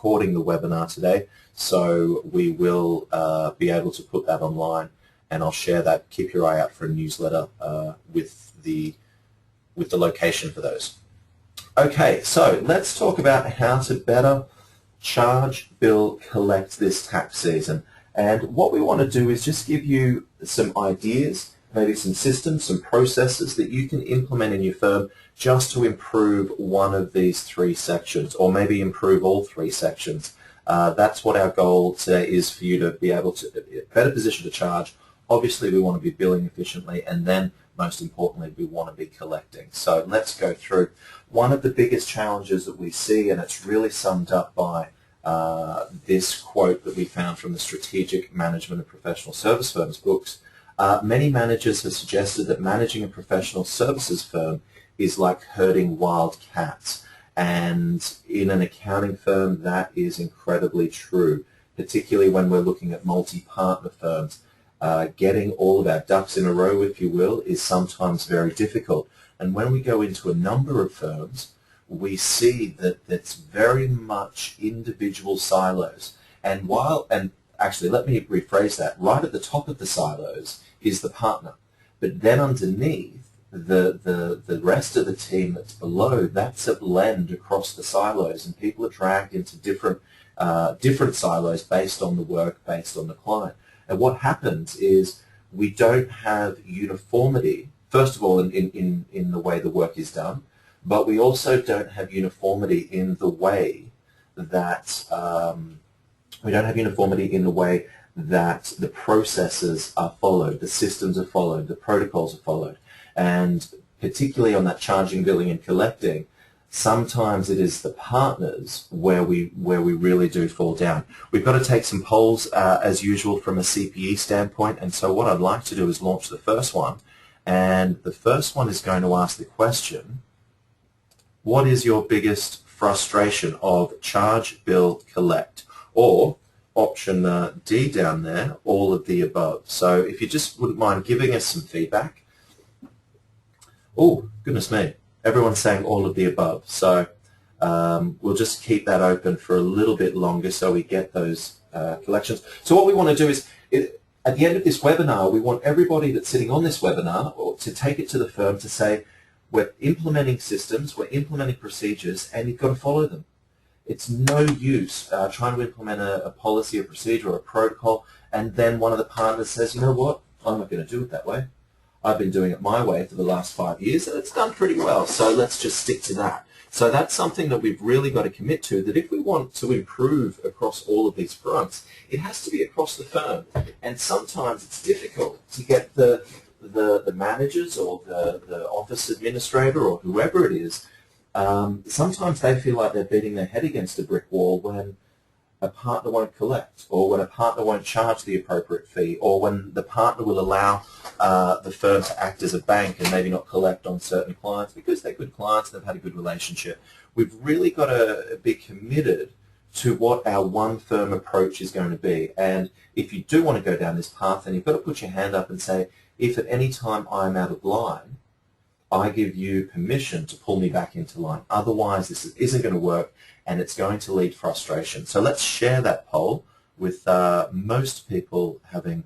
recording the webinar today, so we will be able to put that online, and I'll share that. Keep your eye out for a newsletter with the location for those. Okay, so let's talk about how to better charge, bill, collect this tax season. And what we want to do is just give you some ideas, maybe some systems, some processes that you can implement in your firm just to improve one of these three sections, or maybe improve all three sections. That's what our goal today is, for you to be able to better position to charge. Obviously, we want to be billing efficiently, and then most importantly, we want to be collecting. So let's go through. One of the biggest challenges that we see, and it's really summed up by this quote that we found from the Strategic Management of Professional Service Firms books. Many managers have suggested that managing a professional services firm is like herding wild cats. And in an accounting firm, that is incredibly true, particularly when we're looking at multi-partner firms. Getting all of our ducks in a row, if you will, is sometimes very difficult. And when we go into a number of firms, we see that it's very much individual silos. And actually, let me rephrase that. Right at the top of the silos is the partner. But then underneath, the rest of the team that's below, that's a blend across the silos, and people are dragged into different silos based on the work, based on the client. And what happens is we don't have uniformity, first of all, in the way the work is done, but we also don't have uniformity in the way that the processes are followed, the systems are followed, the protocols are followed. And particularly on that charging, billing, and collecting, sometimes it is the partners where we really do fall down. We've got to take some polls, as usual, from a CPE standpoint, and so what I'd like to do is launch the first one. And the first one is going to ask the question, what is your biggest frustration of charge, bill, collect? Or option D down there, all of the above. So if you just wouldn't mind giving us some feedback. Oh, goodness me. Everyone's saying all of the above. So we'll just keep that open for a little bit longer so we get those collections. So what we want to do is, at the end of this webinar, we want everybody that's sitting on this webinar to take it to the firm to say, we're implementing systems, we're implementing procedures, and you've got to follow them. It's no use trying to implement a policy, a procedure, or a protocol, and then one of the partners says, you know what, I'm not going to do it that way. I've been doing it my way for the last 5 years, and it's done pretty well, so let's just stick to that. So that's something that we've really got to commit to, that if we want to improve across all of these fronts, it has to be across the firm. And sometimes it's difficult to get the managers or the office administrator or whoever it is. Sometimes they feel like they're beating their head against a brick wall when a partner won't collect, or when a partner won't charge the appropriate fee, or when the partner will allow the firm to act as a bank and maybe not collect on certain clients because they're good clients and they've had a good relationship. We've really got to be committed to what our one firm approach is going to be. And if you do want to go down this path, then you've got to put your hand up and say, if at any time I'm out of line, I give you permission to pull me back into line. Otherwise, this isn't going to work, and it's going to lead frustration. So let's share that poll with most people having.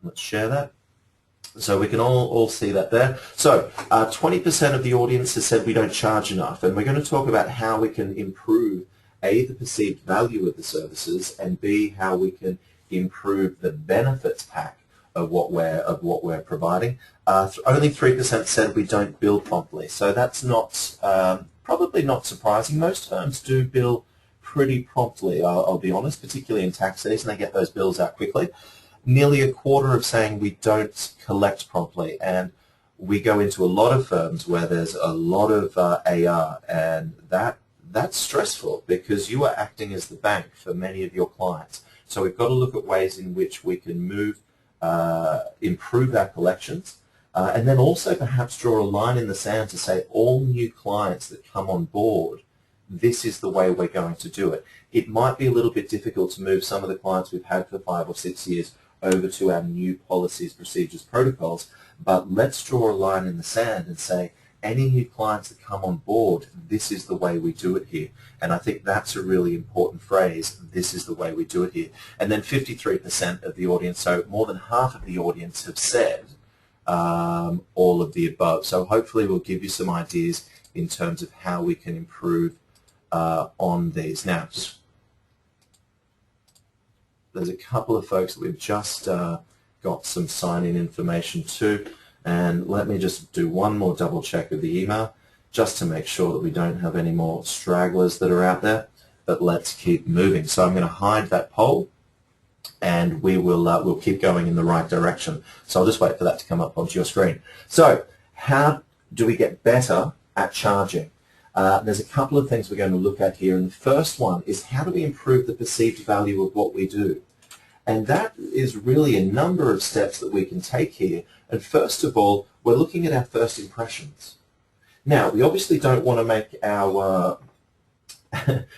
Let's share that so we can all see that there. So 20% of the audience has said we don't charge enough, and we're going to talk about how we can improve A, the perceived value of the services, and B, how we can improve the benefits pack of what we're providing. Only 3% said we don't bill promptly, so that's not probably not surprising. Most firms do bill pretty promptly, I'll be honest, particularly in tax season. They get those bills out quickly. Nearly a quarter of saying we don't collect promptly, and we go into a lot of firms where there's a lot of AR, and that's stressful because you are acting as the bank for many of your clients. So we've got to look at ways in which we can improve our collections, and then also perhaps draw a line in the sand to say all new clients that come on board, this is the way we're going to do it. It might be a little bit difficult to move some of the clients we've had for 5 or 6 years over to our new policies, procedures, protocols, but let's draw a line in the sand and say any new clients that come on board, this is the way we do it here. And I think that's a really important phrase, this is the way we do it here. And then 53% of the audience, so more than half of the audience have said all of the above. So hopefully we'll give you some ideas in terms of how we can improve on these. Now, there's a couple of folks that we've just got some sign-in information to, and let me just do one more double check of the email just to make sure that we don't have any more stragglers that are out there, but let's keep moving. So I'm going to hide that poll, and we will we'll keep going in the right direction. So I'll just wait for that to come up onto your screen. So how do we get better at charging? There's a couple of things we're going to look at here, and the first one is how do we improve the perceived value of what we do? And that is really a number of steps that we can take here. And first of all, we're looking at our first impressions. Now, we obviously don't want to make our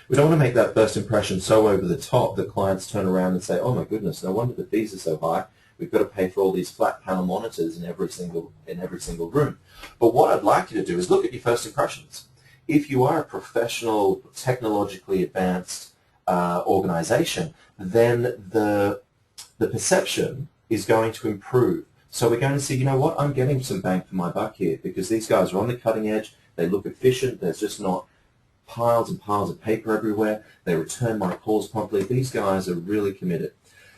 we don't want to make that first impression so over the top that clients turn around and say, "Oh my goodness, no wonder the fees are so high. We've got to pay for all these flat panel monitors in every single room." But what I'd like you to do is look at your first impressions. If you are a professional, technologically advanced organization, then the perception is going to improve. So we're going to see, you know what, I'm getting some bang for my buck here because these guys are on the cutting edge, they look efficient, there's just not piles and piles of paper everywhere, they return my calls promptly, these guys are really committed.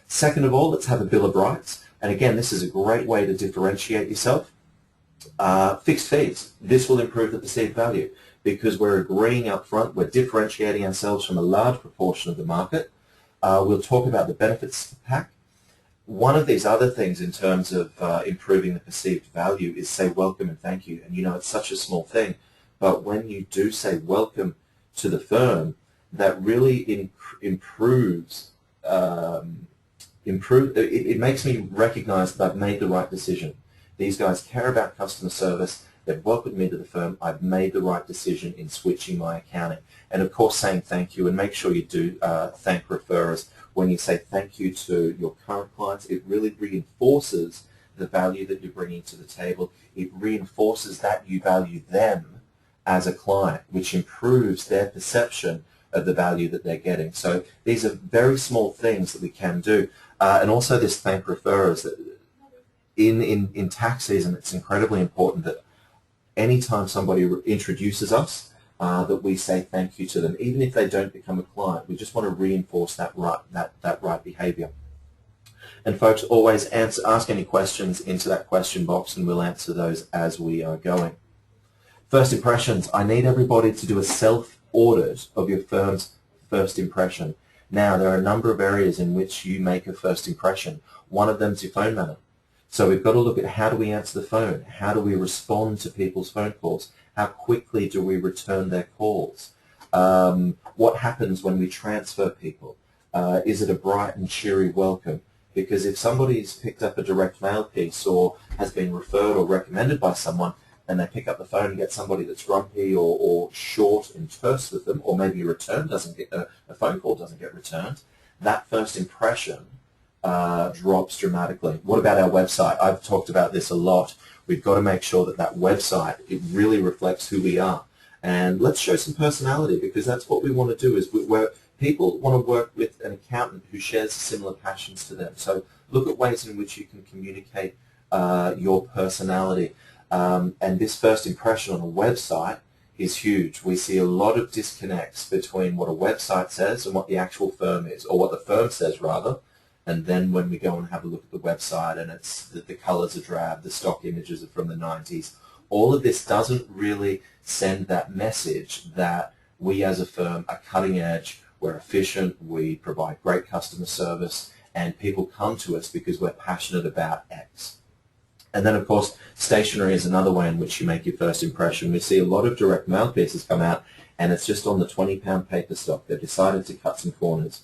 Second of all, let's have a bill of rights, and again, this is a great way to differentiate yourself. Fixed fees, this will improve the perceived value because we're agreeing up front, we're differentiating ourselves from a large proportion of the market. We'll talk about the benefits pack. One of these other things in terms of improving the perceived value is say welcome and thank you. And you know, it's such a small thing, but when you do say welcome to the firm, that really improves, it makes me recognize that I've made the right decision. These guys care about customer service. They've welcomed me to the firm. I've made the right decision in switching my accounting. And of course, saying thank you, and make sure you do thank referrers. When you say thank you to your current clients, it really reinforces the value that you're bringing to the table. It reinforces that you value them as a client, which improves their perception of the value that they're getting. So these are very small things that we can do. And also this thank referrers. In tax season, it's incredibly important that anytime somebody introduces us, that we say thank you to them, even if they don't become a client. We just want to reinforce that right behavior. And folks, always ask any questions into that question box, and we'll answer those as we are going. First impressions. I need everybody to do a self-audit of your firm's first impression. Now, there are a number of areas in which you make a first impression. One of them is your phone manner. So we've got to look at how do we answer the phone? How do we respond to people's phone calls? How quickly do we return their calls? What happens when we transfer people? Is it a bright and cheery welcome? Because if somebody's picked up a direct mail piece or has been referred or recommended by someone, and they pick up the phone and get somebody that's grumpy or short and terse with them, or maybe a phone call doesn't get returned, that first impression drops dramatically. What about our website? I've talked about this a lot. We've got to make sure that that website, it really reflects who we are. And let's show some personality, because that's what we want to do. Is people want to work with an accountant who shares similar passions to them. So look at ways in which you can communicate your personality. And this first impression on a website is huge. We see a lot of disconnects between what a website says and what the actual firm is, or what the firm says rather. And then when we go and have a look at the website and it's the colors are drab, the stock images are from the 90s, all of this doesn't really send that message that we as a firm are cutting edge, we're efficient, we provide great customer service, and people come to us because we're passionate about X. And then, of course, stationery is another way in which you make your first impression. We see a lot of direct mail pieces come out, and it's just on the 20-pound paper stock. They've decided to cut some corners.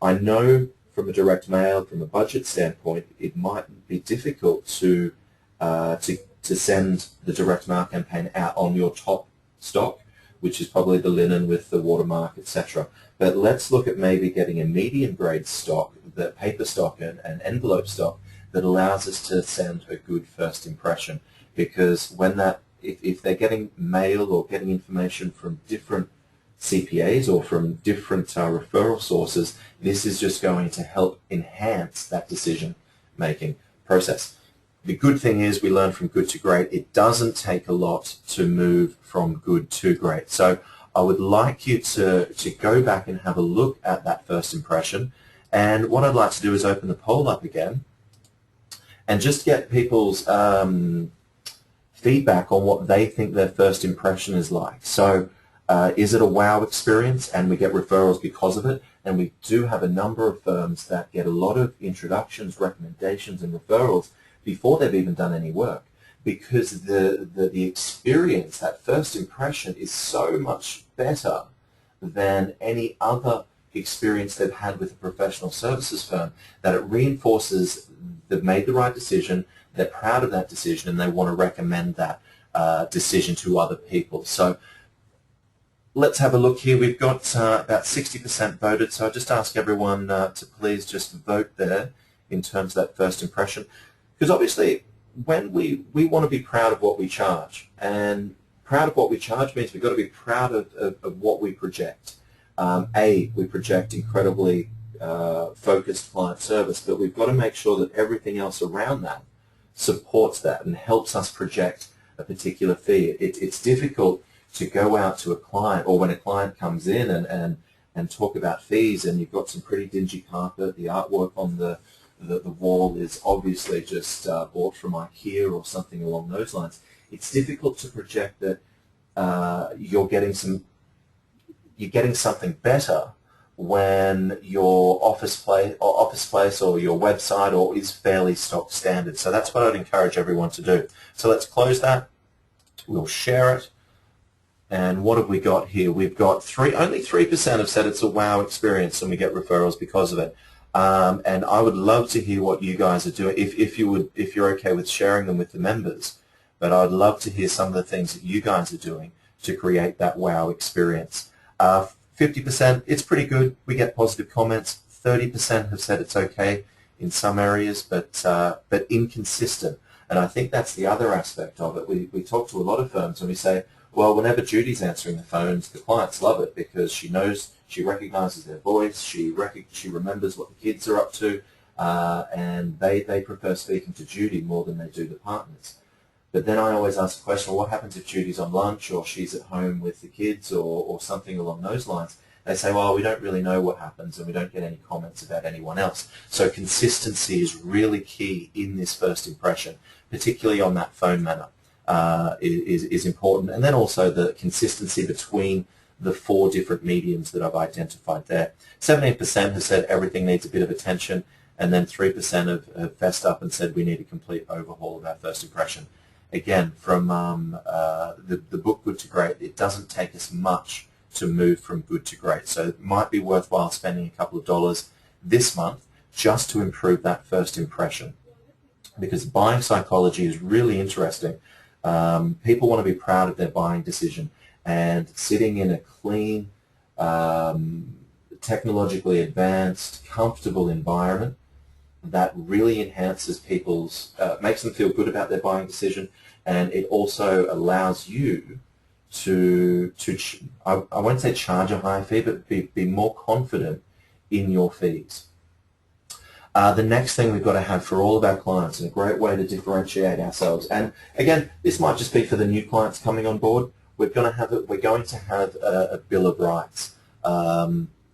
I know from a direct mail, from a budget standpoint, it might be difficult to send the direct mail campaign out on your top stock, which is probably the linen with the watermark, etc. But let's look at maybe getting a medium grade stock, the paper stock and envelope stock, that allows us to send a good first impression. Because when that if they're getting mail or getting information from different CPAs or from different referral sources, this is just going to help enhance that decision-making process. The good thing is we learn from good to great. It doesn't take a lot to move from good to great. So I would like you to go back and have a look at that first impression. And what I'd like to do is open the poll up again and just get people's feedback on what they think their first impression is like. So is it a wow experience and we get referrals because of it? And we do have a number of firms that get a lot of introductions, recommendations, and referrals before they've even done any work, because the experience, that first impression, is so much better than any other experience they've had with a professional services firm, that it reinforces they've made the right decision, they're proud of that decision, and they want to recommend that decision to other people. So let's have a look here. We've got about 60% voted, so I just ask everyone to please just vote there in terms of that first impression. Because obviously, when we want to be proud of what we charge, and proud of what we charge means we've got to be proud of what we project. We project incredibly focused client service, but we've got to make sure that everything else around that supports that and helps us project a particular fee. It's difficult to go out to a client, or when a client comes in and talk about fees, and you've got some pretty dingy carpet, the artwork on the wall is obviously just bought from IKEA or something along those lines. It's difficult to project that you're getting something better when your office place or your website is fairly stock standard. So that's what I'd encourage everyone to do. So let's close that. We'll share it. And what have we got here? We've got only 3% have said it's a wow experience and we get referrals because of it. And I would love to hear what you guys are doing, if you're okay with sharing them with the members. But I'd love to hear some of the things that you guys are doing to create that wow experience. 50%, it's pretty good. We get positive comments. 30% have said it's okay in some areas, but inconsistent. And I think that's the other aspect of it. We talk to a lot of firms and we say, well, whenever Judy's answering the phones, the clients love it because she knows, she recognizes their voice, she remembers what the kids are up to, and they prefer speaking to Judy more than they do the partners. But then I always ask the question, well, what happens if Judy's on lunch or she's at home with the kids or something along those lines? They say, well, we don't really know what happens and we don't get any comments about anyone else. So consistency is really key in this first impression, particularly on that phone manner. Is important, and then also the consistency between the 4 different mediums that I've identified there. 17% have said everything needs a bit of attention, and then 3% have fessed up and said we need a complete overhaul of our first impression. Again, from the book Good to Great, it doesn't take us much to move from good to great, so it might be worthwhile spending a couple of dollars this month just to improve that first impression, because buying psychology is really interesting. People want to be proud of their buying decision, and sitting in a clean, technologically advanced, comfortable environment that really enhances people's, makes them feel good about their buying decision, and it also allows you to I won't say charge a higher fee, but be more confident in your fees. The next thing we've got to have for all of our clients, and a great way to differentiate ourselves, and again, this might just be for the new clients coming on board, we're going to have a bill of rights.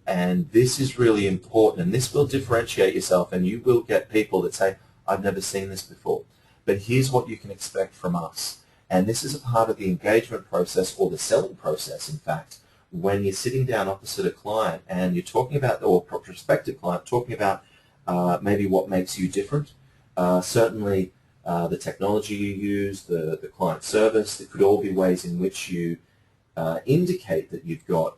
And this is really important, and this will differentiate yourself, and you will get people that say, I've never seen this before, but here's what you can expect from us. And this is a part of the engagement process, or the selling process, in fact, when you're sitting down opposite a client and you're talking about, or a prospective client, talking about maybe what makes you different. Certainly the technology you use, the client service, there could all be ways in which you indicate that you've got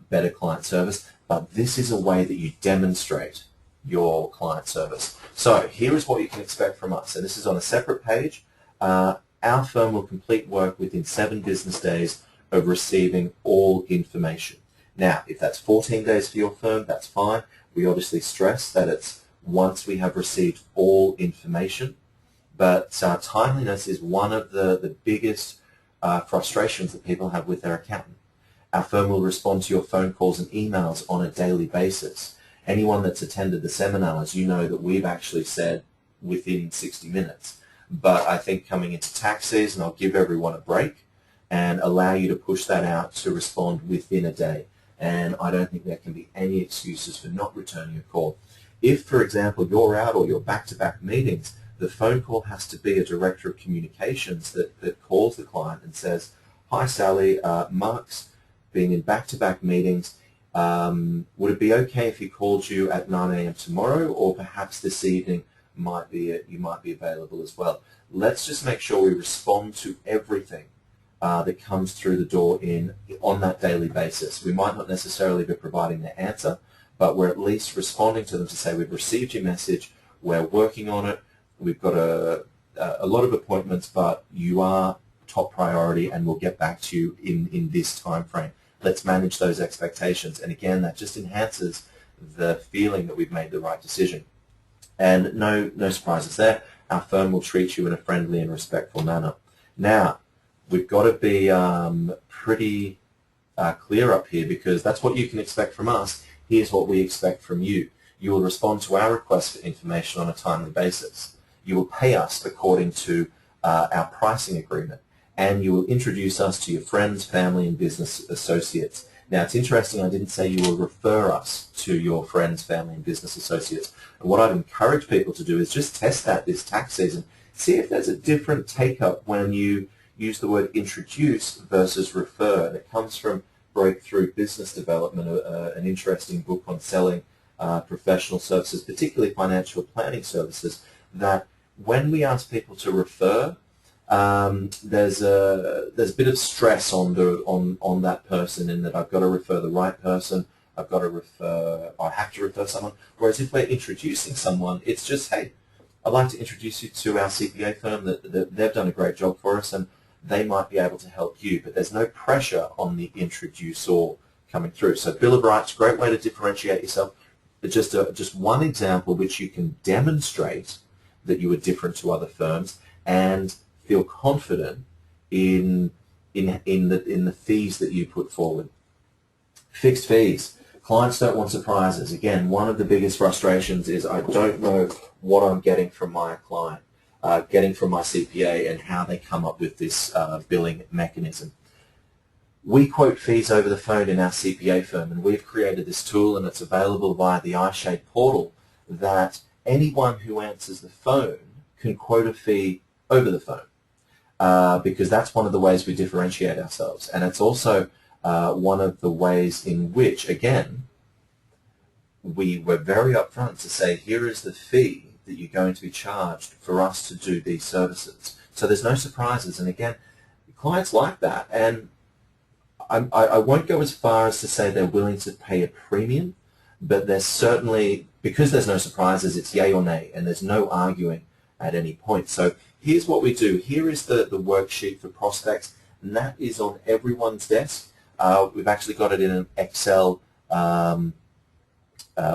better client service, but this is a way that you demonstrate your client service. So here is what you can expect from us, and this is on a separate page. Our firm will complete work within 7 business days of receiving all information. Now, if that's 14 days for your firm, that's fine. We obviously stress that it's once we have received all information, But timeliness is one of the biggest frustrations that people have with their accountant. Our firm will respond to your phone calls and emails on a daily basis. Anyone that's attended the seminars, you know that we've actually said within 60 minutes. But I think coming into tax season, I'll give everyone a break and allow you to push that out to respond within a day. And I don't think there can be any excuses for not returning a call. If, for example, you're out or you're back-to-back meetings, the phone call has to be a director of communications that calls the client and says, "Hi Sally, Mark's been in back-to-back meetings. Would it be okay if he called you at 9 a.m. tomorrow, or perhaps this evening you might be available as well?" Let's just make sure we respond to everything that comes through the door on that daily basis. We might not necessarily be providing the answer, but we're at least responding to them to say, "We've received your message, we're working on it, we've got a lot of appointments, but you are top priority and we'll get back to you in this time frame. Let's manage those expectations." And again, that just enhances the feeling that we've made the right decision. And no surprises there. Our firm will treat you in a friendly and respectful manner. Now, we've got to be pretty clear up here, because that's what you can expect from us. Here's what we expect from you. You will respond to our request for information on a timely basis. You will pay us according to our pricing agreement, and you will introduce us to your friends, family, and business associates. Now, it's interesting, I didn't say you will refer us to your friends, family, and business associates. And what I'd encourage people to do is just test that this tax season. See if there's a different take-up when you use the word introduce versus refer. And it comes from Breakthrough Business Development, an interesting book on selling professional services, particularly financial planning services, that when we ask people to refer, there's a bit of stress on that person, in that I've got to refer the right person, I have to refer someone. Whereas if we're introducing someone, it's just, "Hey, I'd like to introduce you to our CPA firm, that they've done a great job for us and they might be able to help you." But there's no pressure on the introducer coming through. So Bill of Rights, great way to differentiate yourself. Just one example which you can demonstrate that you are different to other firms and feel confident in the fees that you put forward. Fixed fees. Clients don't want surprises. Again, one of the biggest frustrations is I don't know what I'm getting from my client, getting from my CPA, and how they come up with this billing mechanism. We quote fees over the phone in our CPA firm, and we've created this tool, and it's available via the iShade portal, that anyone who answers the phone can quote a fee over the phone, because that's one of the ways we differentiate ourselves. And it's also one of the ways in which, again, we were very upfront to say, here is the fee that you're going to be charged for us to do these services. So there's no surprises. And again, clients like that. And I won't go as far as to say they're willing to pay a premium, but there's certainly, because there's no surprises, it's yay or nay, and there's no arguing at any point. So here's what we do. Here is the worksheet for prospects, and that is on everyone's desk. We've actually got it in an Excel.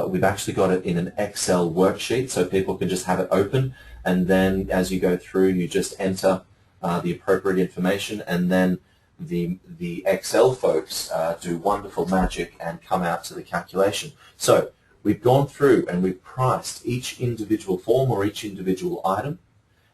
We've actually got it in an Excel worksheet, so people can just have it open, and then as you go through, you just enter the appropriate information, and then the Excel folks do wonderful magic and come out to the calculation. So we've gone through and we've priced each individual form or each individual item,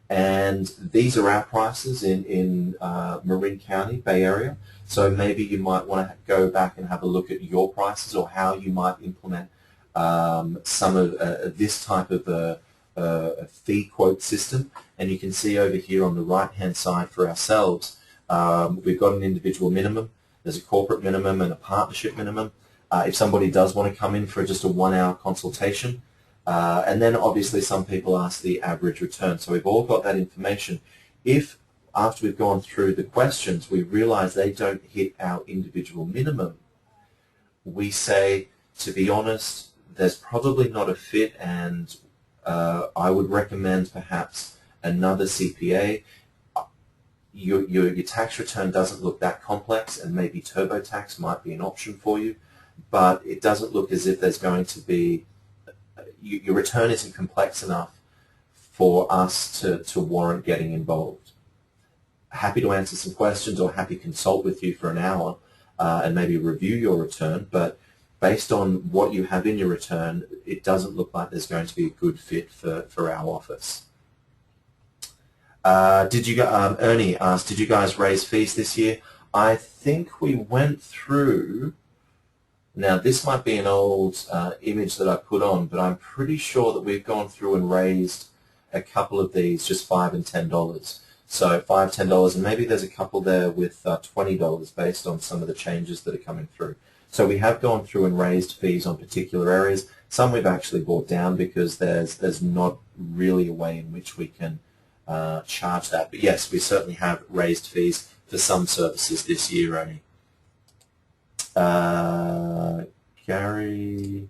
and these are our prices in Marin County, Bay Area. So maybe you might want to go back and have a look at your prices, or how you might implement some of this type of a fee quote system. And you can see over here on the right-hand side for ourselves, we've got an individual minimum, there's a corporate minimum and a partnership minimum. If somebody does want to come in for just a 1-hour consultation, and then obviously some people ask the average return. So we've all got that information. If after we've gone through the questions we realize they don't hit our individual minimum, we say, to be honest, there's probably not a fit, and I would recommend perhaps another CPA. Your tax return doesn't look that complex, and maybe TurboTax might be an option for you, but it doesn't look as if there's going to be, your return isn't complex enough for us to warrant getting involved. Happy to answer some questions or happy to consult with you for an hour and maybe review your return, but based on what you have in your return, it doesn't look like there's going to be a good fit for our office. Ernie asked, did you guys raise fees this year? I think we went through, now this might be an old image that I put on, but I'm pretty sure that we've gone through and raised a couple of these, just $5 and $10. So $5, $10, and maybe there's a couple there with $20 based on some of the changes that are coming through. So we have gone through and raised fees on particular areas. Some we've actually brought down because there's not really a way in which we can charge that. But yes, we certainly have raised fees for some services this year, Ernie. Gary.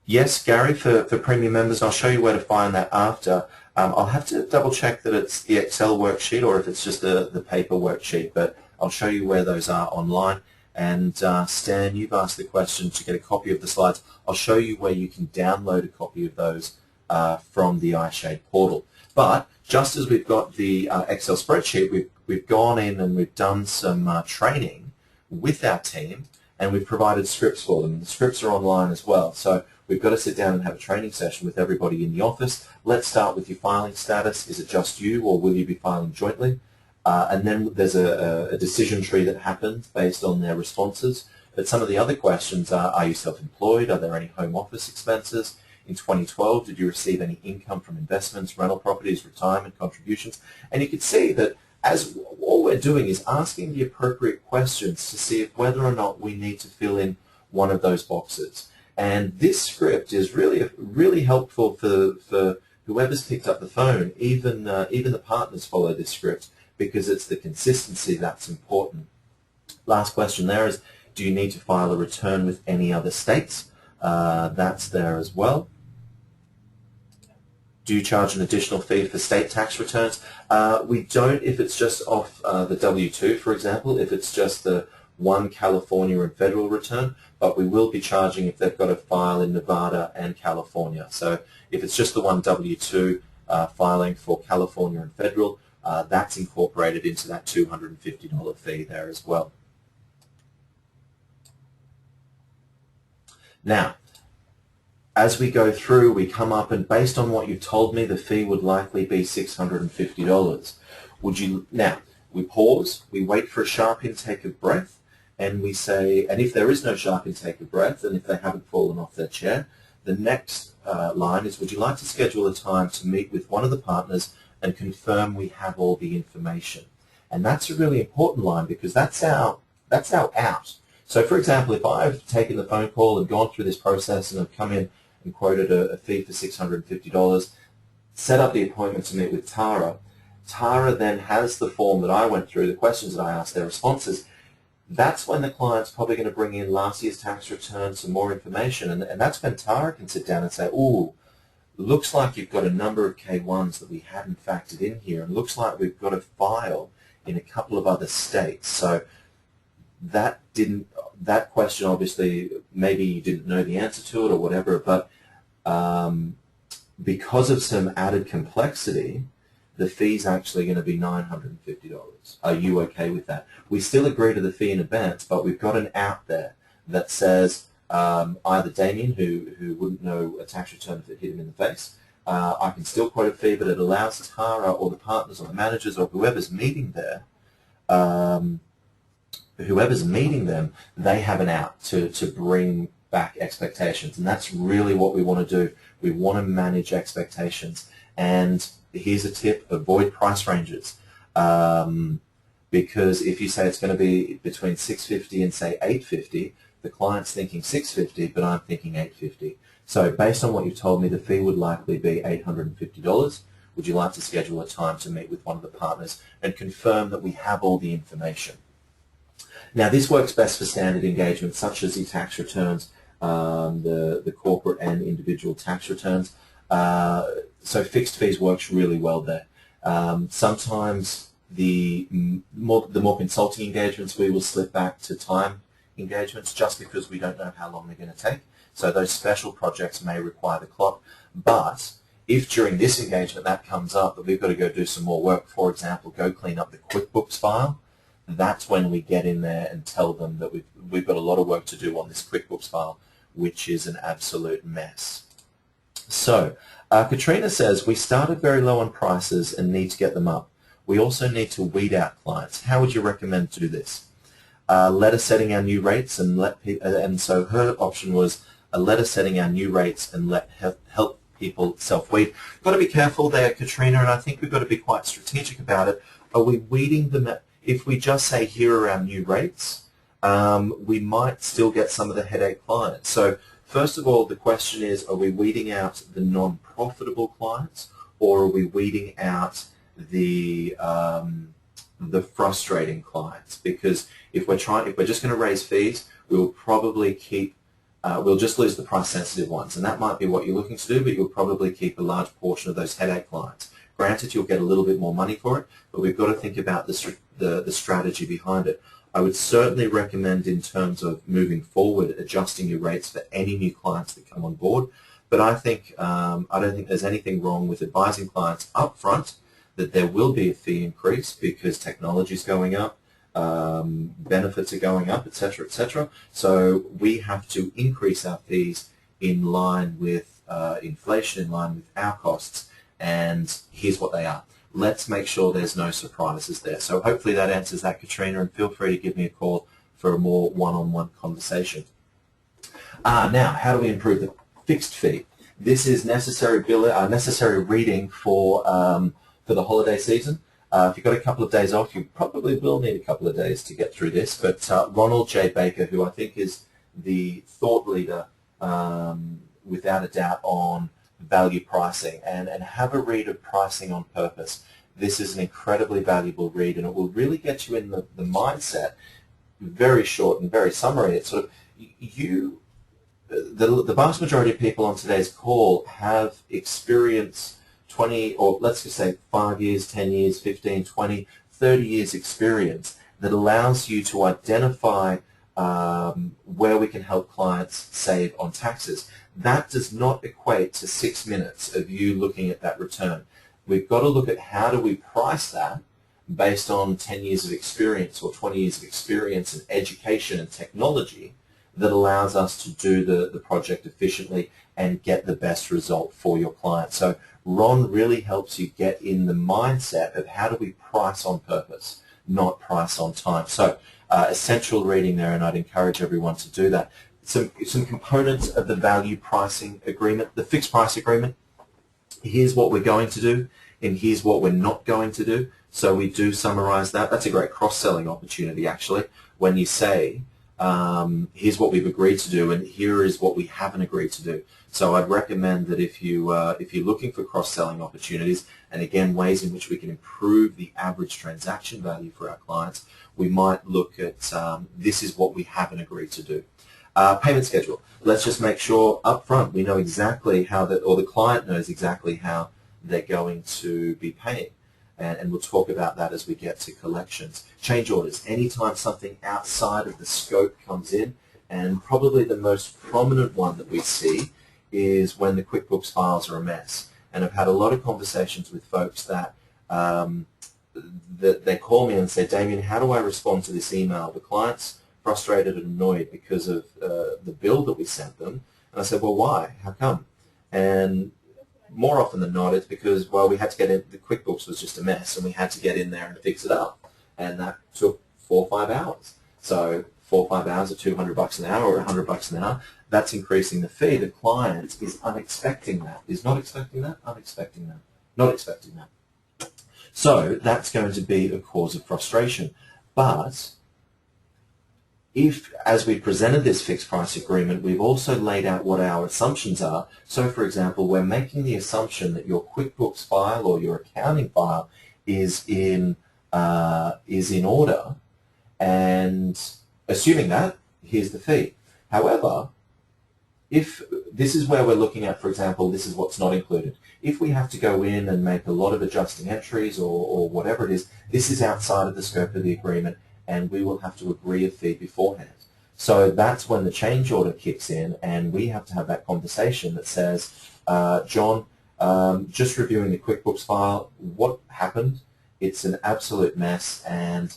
Yes, Gary, for premium members, I'll show you where to find that after. I'll have to double check that it's the Excel worksheet or if it's just the paper worksheet, but I'll show you where those are online. And Stan, you've asked the question to get a copy of the slides. I'll show you where you can download a copy of those from the iShade portal. But just as we've got the Excel spreadsheet, we've gone in and we've done some training with our team, and we've provided scripts for them. The scripts are online as well. So we've got to sit down and have a training session with everybody in the office. Let's start with your filing status. Is it just you, or will you be filing jointly? And then there's a decision tree that happens based on their responses. But some of the other questions are you self-employed? Are there any home office expenses? In 2012, did you receive any income from investments, rental properties, retirement contributions? And you can see that as all we're doing is asking the appropriate questions to see if whether or not we need to fill in one of those boxes. And this script is really helpful for whoever's picked up the phone. Even the partners follow this script, because it's the consistency that's important. Last question there is, do you need to file a return with any other states? That's there as well. Do you charge an additional fee for state tax returns? We don't if it's just off the W-2, for example, if it's just the one California and federal return, but we will be charging if they've got to file in Nevada and California. So if it's just the one W-2 filing for California and federal, that's incorporated into that $250 fee there as well. Now, as we go through, we come up, and based on what you've told me, the fee would likely be $650. Now, we pause, we wait for a sharp intake of breath, and we say, and if there is no sharp intake of breath, and if they haven't fallen off their chair, the next line is, would you like to schedule a time to meet with one of the partners and confirm we have all the information? And that's a really important line, because that's our out. So for example, if I've taken the phone call and gone through this process and I've come in and quoted a fee for $650, set up the appointment to meet with Tara, Tara then has the form that I went through, the questions that I asked, their responses. That's when the client's probably going to bring in last year's tax return, some more information, and that's when Tara can sit down and say, ooh, looks like you've got a number of K1s that we hadn't factored in here, and looks like we've got a file in a couple of other states. So that question, obviously, maybe you didn't know the answer to it or whatever, but because of some added complexity, the fee's actually going to be $950. Are you okay with that? We still agree to the fee in advance, but we've got an out there that says either Damien, who wouldn't know a tax return if it hit him in the face, I can still quote a fee, but it allows Tara or the partners or the managers or whoever's meeting there, they have an out to bring back expectations. And that's really what we want to do. We want to manage expectations. And here's a tip, avoid price ranges. Because if you say it's going to be between $650 and say $850, the client's thinking $650, but I'm thinking $850. So based on what you've told me, the fee would likely be $850. Would you like to schedule a time to meet with one of the partners and confirm that we have all the information? Now, this works best for standard engagements such as the tax returns, the corporate and individual tax returns. So fixed fees works really well there. Sometimes the more consulting engagements, we will slip back to time engagements just because we don't know how long they're going to take. So those special projects may require the clock. But If during this engagement that comes up that we've got to go do some more work, for example, go clean up the QuickBooks file, that's when we get in there and tell them that we've got a lot of work to do on this QuickBooks file, which is an absolute mess. So Katrina says, we started very low on prices and need to get them up. We also need to weed out clients. How would you recommend to do this? Letter setting our new rates and so her option was a letter setting our new rates and help people self-weed. Got to be careful there, Katrina, and I think we've got to be quite strategic about it. Are we weeding them? If we just say here are our new rates, we might still get some of the headache clients. So first of all, the question is, are we weeding out the non-profitable clients, or are we weeding out the frustrating clients? Because if we're just going to raise fees, we'll probably keep we'll just lose the price-sensitive ones, and that might be what you're looking to do, but you'll probably keep a large portion of those headache clients. Granted, you'll get a little bit more money for it, but we've got to think about the strategy behind it. I would certainly recommend, in terms of moving forward, adjusting your rates for any new clients that come on board. But I think I don't think there's anything wrong with advising clients up front that there will be a fee increase because technology is going up, benefits are going up, etc., etc. So we have to increase our fees in line with inflation, in line with our costs, and here's what they are. Let's make sure there's no surprises there. So hopefully that answers that, Katrina, and feel free to give me a call for a more one-on-one conversation. Now, how do we improve the fixed fee? This is necessary reading for the holiday season. If you've got a couple of days off, you probably will need a couple of days to get through this. But Ronald J. Baker, who I think is the thought leader, without a doubt, on value pricing, and have a read of Pricing on Purpose. This is an incredibly valuable read, and it will really get you in the mindset. Very short and very summary. It's sort of the vast majority of people on today's call have experience 20, or let's just say 5 years, 10 years, 15, 20, 30 years experience that allows you to identify where we can help clients save on taxes. That does not equate to 6 minutes of you looking at that return. We've got to look at how do we price that based on 10 years of experience or 20 years of experience in education and technology that allows us to do the project efficiently and get the best result for your client. So Ron really helps you get in the mindset of how do we price on purpose, not price on time. So essential reading there, and I'd encourage everyone to do that. Some components of the value pricing agreement, the fixed price agreement. Here's what we're going to do, and here's what we're not going to do. So we do summarize that. That's a great cross-selling opportunity, actually, when you say, here's what we've agreed to do, and here is what we haven't agreed to do. So I'd recommend that if you're looking for cross-selling opportunities, and again, ways in which we can improve the average transaction value for our clients, we might look at this is what we haven't agreed to do. Payment schedule. Let's just make sure up front we know exactly how or the client knows exactly how they're going to be paying. And we'll talk about that as we get to collections. Change orders. Anytime something outside of the scope comes in, and probably the most prominent one that we see is when the QuickBooks files are a mess. And I've had a lot of conversations with folks that they call me and say, Damien, how do I respond to this email? The client's frustrated and annoyed because of the bill that we sent them. And I said, well, why? How come? And more often than not, it's because, well, we had to get in, the QuickBooks was just a mess, and we had to get in there and fix it up. And that took 4 or 5 hours. So 4 or 5 hours at $200 an hour or $100 an hour, that's increasing the fee. The client is unexpecting that. Is not expecting that, unexpecting that, not expecting that. So that's going to be a cause of frustration. But if, as we presented this fixed price agreement, we've also laid out what our assumptions are. So, for example, we're making the assumption that your QuickBooks file or your accounting file is in order, and assuming that, here's the fee. However, if this is where we're looking at, for example, this is what's not included. If we have to go in and make a lot of adjusting entries or whatever it is, this is outside of the scope of the agreement, and we will have to agree a fee beforehand. So that's when the change order kicks in, and we have to have that conversation that says, John, Just reviewing the QuickBooks file, what happened? It's an absolute mess, and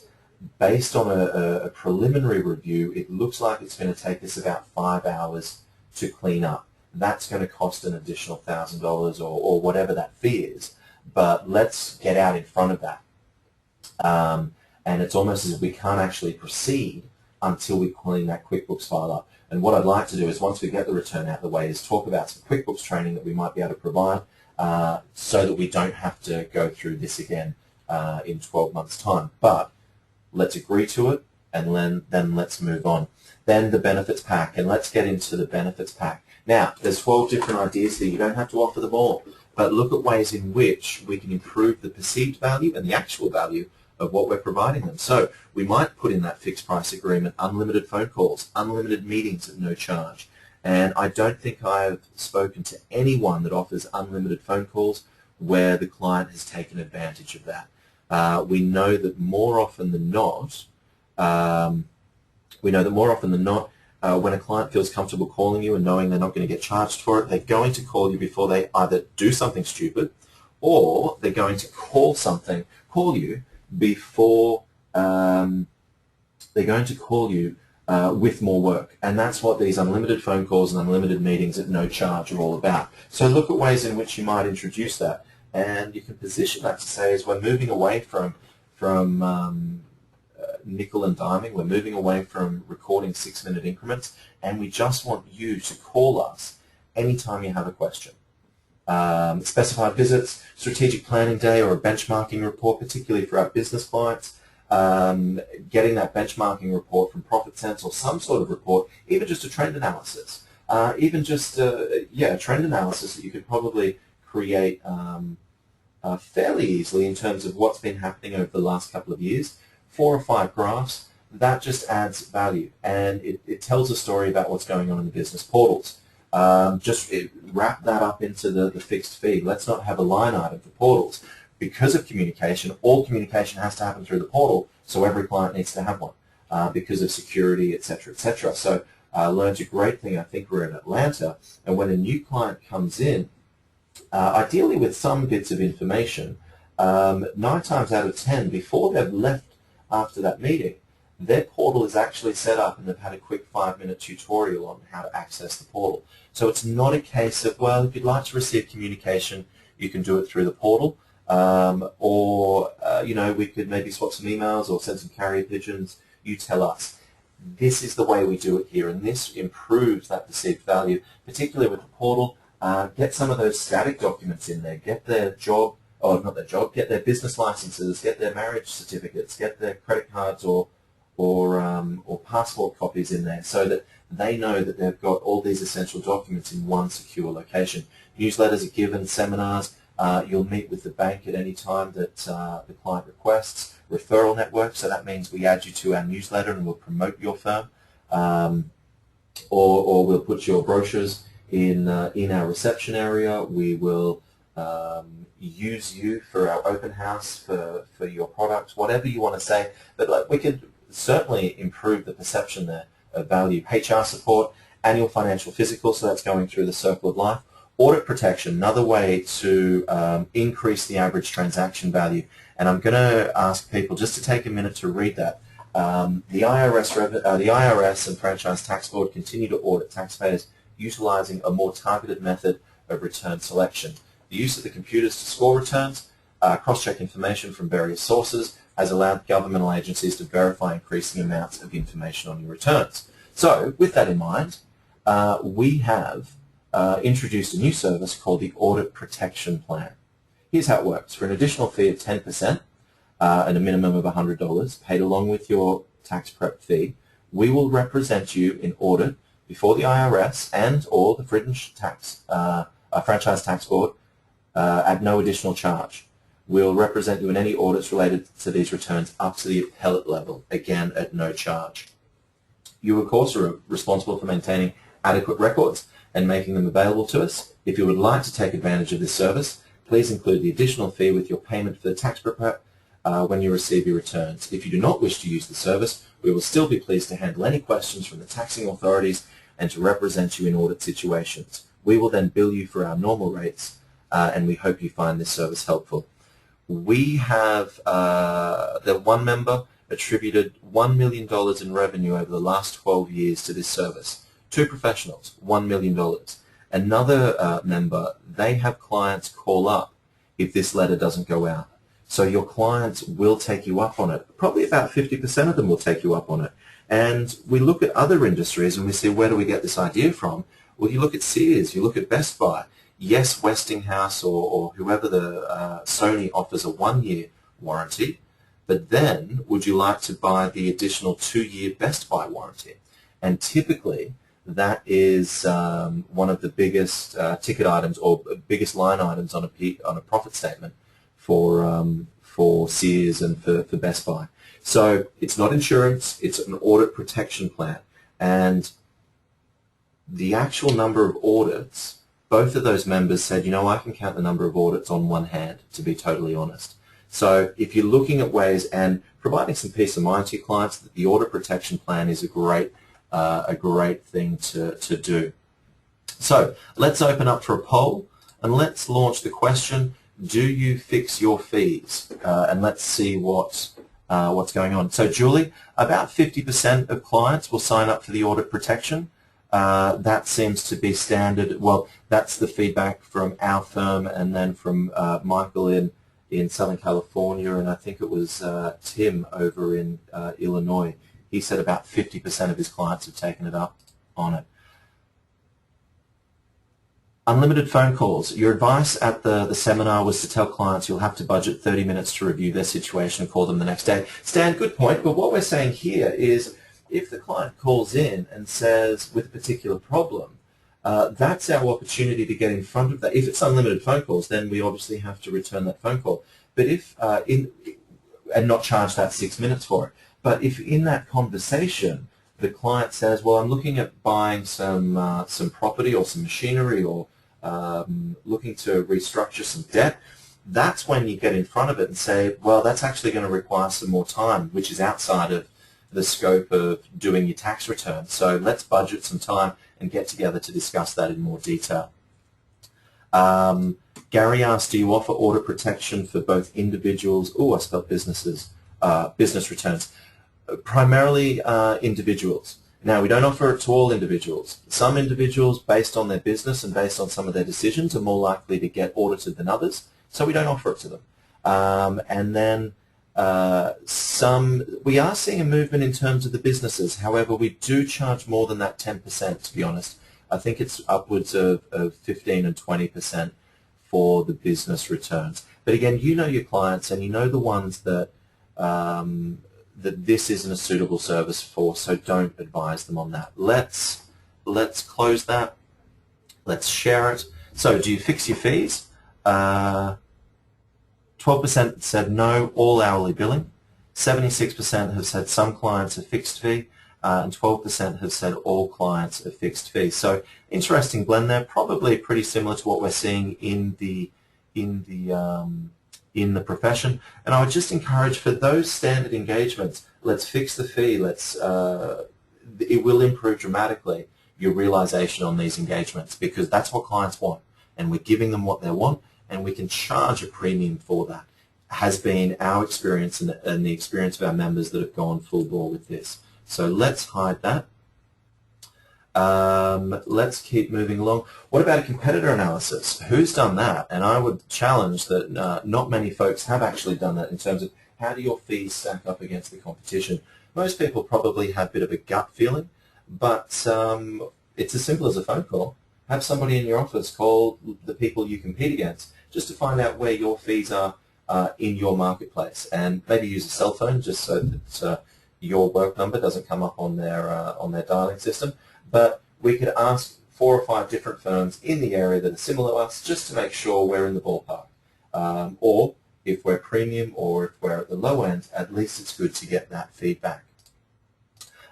based on a preliminary review, it looks like it's going to take us about 5 hours to clean up. That's going to cost an additional $1,000 or whatever that fee is, but let's get out in front of that. And it's almost as if we can't actually proceed until we clean that QuickBooks file up. And what I'd like to do is, once we get the return out of the way, is talk about some QuickBooks training that we might be able to provide so that we don't have to go through this again in 12 months' time. But let's agree to it, and then let's move on. Then the benefits pack, and let's get into the benefits pack. Now, there's 12 different ideas here. You don't have to offer them all, but look at ways in which we can improve the perceived value and the actual value of what we're providing them. So we might put in that fixed price agreement, unlimited phone calls, unlimited meetings at no charge. And I don't think I've spoken to anyone that offers unlimited phone calls where the client has taken advantage of that. We know that more often than not, when a client feels comfortable calling you and knowing they're not going to get charged for it, they're going to call you before they either do something stupid, or they're going to call you before they're going to call you with more work. And that's what these unlimited phone calls and unlimited meetings at no charge are all about. So look at ways in which you might introduce that. And you can position that to say, as we're moving away from nickel and diming, we're moving away from recording 6-minute increments, and we just want you to call us anytime you have a question. Specified visits, strategic planning day, or a benchmarking report, particularly for our business clients. Getting that benchmarking report from Profit Sense or some sort of report, even just a trend analysis, even just a trend analysis that you could probably create fairly easily in terms of what's been happening over the last couple of years. 4 or 5 graphs, that just adds value, and it tells a story about what's going on in the business portals. Just wrap that up into the fixed fee. Let's not have a line item for portals. Because of communication, all communication has to happen through the portal, so every client needs to have one because of security, etc., etc. So I learned a great thing. I think we're in Atlanta, and when a new client comes in, ideally with some bits of information, 9 times out of 10, before they've left after that meeting, their portal is actually set up and they've had a quick 5-minute tutorial on how to access the portal. So it's not a case of, well, if you'd like to receive communication, you can do it through the portal, we could maybe swap some emails or send some carrier pigeons. You tell us. This is the way we do it here, and this improves that perceived value, particularly with the portal. Get some of those static documents in there. Get their job, get their business licenses, get their marriage certificates, get their credit cards or passport copies in there, so that they know that they've got all these essential documents in one secure location. Newsletters are given, seminars. You'll meet with the bank at any time that the client requests. Referral network, so that means we add you to our newsletter and we'll promote your firm, or we'll put your brochures in our reception area. We will use you for our open house for your products, whatever you want to say. But we could certainly improve the perception there of value. HR support, annual financial physical, so that's going through the circle of life. Audit protection, another way to increase the average transaction value. And I'm going to ask people just to take a minute to read that. The IRS and Franchise Tax Board continue to audit taxpayers utilizing a more targeted method of return selection. The use of the computers to score returns, cross-check information from various sources, has allowed governmental agencies to verify increasing amounts of information on your returns. So, with that in mind, we have introduced a new service called the Audit Protection Plan. Here's how it works. For an additional fee of 10% and a minimum of $100 paid along with your tax prep fee, we will represent you in audit before the IRS and or the Franchise Tax Board at no additional charge. We'll represent you in any audits related to these returns up to the appellate level, again at no charge. You, of course, are responsible for maintaining adequate records and making them available to us. If you would like to take advantage of this service, please include the additional fee with your payment for the tax prep when you receive your returns. If you do not wish to use the service, we will still be pleased to handle any questions from the taxing authorities and to represent you in audit situations. We will then bill you for our normal rates and we hope you find this service helpful. We have the one member attributed $1 million in revenue over the last 12 years to this service. 2 professionals, $1 million. Another member, they have clients call up if this letter doesn't go out. So your clients will take you up on it. Probably about 50% of them will take you up on it. And we look at other industries and we say, where do we get this idea from? Well, you look at Sears, you look at Best Buy. Yes, Westinghouse or whoever the Sony offers a 1-year warranty, but then would you like to buy the additional 2-year Best Buy warranty? And typically that is one of the biggest ticket items or biggest line items on a profit statement for Sears and for Best Buy. So it's not insurance, it's an audit protection plan. And the actual number of audits, both of those members said, you know, I can count the number of audits on one hand, to be totally honest. So if you're looking at ways and providing some peace of mind to your clients, that the audit protection plan is a great thing to do. So let's open up for a poll and let's launch the question, do you fix your fees? And let's see what's going on. So Julie, about 50% of clients will sign up for the audit protection. That seems to be standard. Well, that's the feedback from our firm and then from Michael in Southern California, and I think it was Tim over in Illinois. He said about 50% of his clients have taken it up on it. Unlimited phone calls. Your advice at the seminar was to tell clients you'll have to budget 30 minutes to review their situation and call them the next day. Stan, good point, but what we're saying here is if the client calls in and says with a particular problem, that's our opportunity to get in front of that. If it's unlimited phone calls, then we obviously have to return that phone call. But if and not charge that 6 minutes for it. But if in that conversation the client says, well, I'm looking at buying some property or some machinery or looking to restructure some debt, that's when you get in front of it and say, well, that's actually going to require some more time, which is outside of the scope of doing your tax return. So let's budget some time and get together to discuss that in more detail. Gary asked, do you offer audit protection for both individuals, I spelled businesses, business returns? Primarily individuals. Now, we don't offer it to all individuals. Some individuals, based on their business and based on some of their decisions, are more likely to get audited than others, so we don't offer it to them. And then we are seeing a movement in terms of the businesses. However, we do charge more than that 10%, to be honest. I think it's upwards of 15 and 20% for the business returns. But again, you know your clients and you know the ones that that this isn't a suitable service for, so don't advise them on that. Let's close that. Let's share it. So do you fix your fees? 12% said no, all hourly billing. 76% have said some clients are fixed fee, and 12% have said all clients are fixed fee. So interesting blend there, probably pretty similar to what we're seeing in the profession. And I would just encourage for those standard engagements, let's fix the fee. It will improve dramatically your realization on these engagements because that's what clients want, and we're giving them what they want, and we can charge a premium for that. Has been our experience and the experience of our members that have gone full bore with this. So let's hide that. Let's keep moving along. What about a competitor analysis? Who's done that? And I would challenge that not many folks have actually done that in terms of how do your fees stack up against the competition. Most people probably have a bit of a gut feeling, but it's as simple as a phone call. Have somebody in your office call the people you compete against just to find out where your fees are in your marketplace, and maybe use a cell phone just so that your work number doesn't come up on their dialing system. But we could ask 4 or 5 different firms in the area that are similar to us just to make sure we're in the ballpark. Or if we're premium or if we're at the low end, at least it's good to get that feedback.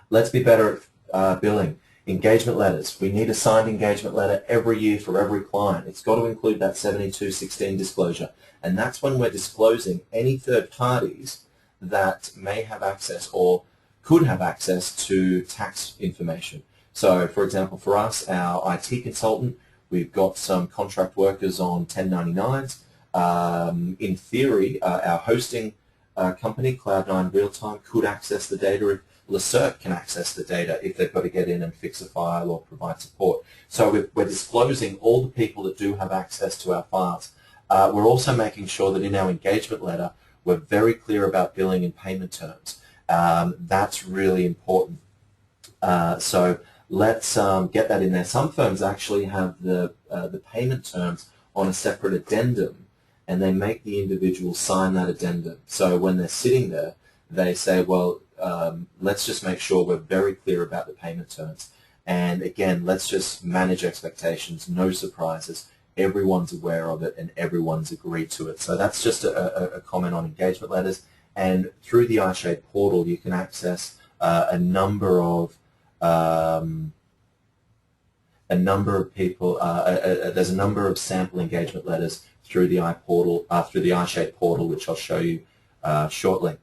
Let's be better at billing. Engagement letters. We need a signed engagement letter every year for every client. It's got to include that 7216 disclosure. And that's when we're disclosing any third parties that may have access or could have access to tax information. So, for example, for us, our IT consultant We've got some contract workers on 1099s. In theory, our hosting company, Cloud9 Realtime, could access the data if Lacert can access the data if they've got to get in and fix a file or provide support. So we're disclosing all the people that do have access to our files. We're also making sure that in our engagement letter, we're very clear about billing and payment terms. That's really important. So let's get that in there. Some firms actually have the payment terms on a separate addendum, and they make the individual sign that addendum. So when they're sitting there, they say, well, let's just make sure we're very clear about the payment terms. And again, let's just manage expectations, no surprises. Everyone's aware of it and everyone's agreed to it. So that's just a comment on engagement letters. And through the iShade portal, you can access a number of people. There's a number of sample engagement letters through the iShade portal, which I'll show you shortly.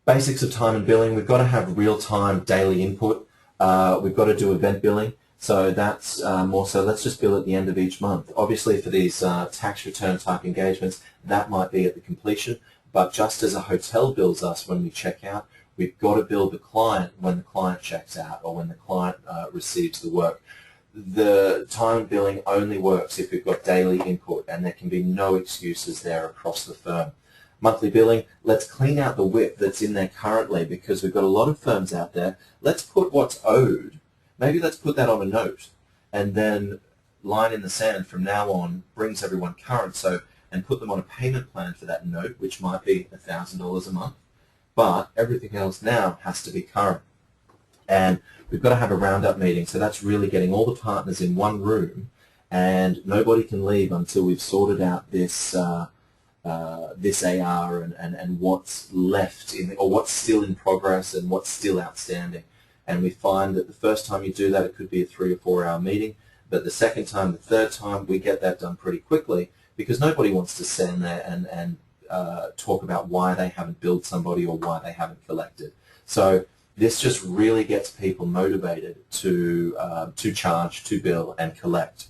Basics of time and billing. We've got to have real-time daily input. We've got to do event billing. So that's more so, let's just bill at the end of each month. Obviously for these tax return type engagements, that might be at the completion, but just as a hotel bills us when we check out, we've got to bill the client when the client checks out or when the client receives the work. The time billing only works if we've got daily input, and there can be no excuses there across the firm. Monthly billing, let's clean out the WIP that's in there currently, because we've got a lot of firms out there. Let's put what's owed. Maybe let's put that on a note, and then line in the sand from now on brings everyone current. So, and put them on a payment plan for that note, which might be $1,000 a month. But everything else now has to be current. And we've got to have a roundup meeting. So that's really getting all the partners in one room, and nobody can leave until we've sorted out this this AR and what's left in, or what's still in progress and what's still outstanding. And we find that the first time you do that, it could be a 3 or 4 hour meeting, but the second time, the third time, we get that done pretty quickly, because nobody wants to stand there and talk about why they haven't billed somebody or why they haven't collected. So this just really gets people motivated to charge, to bill, and collect.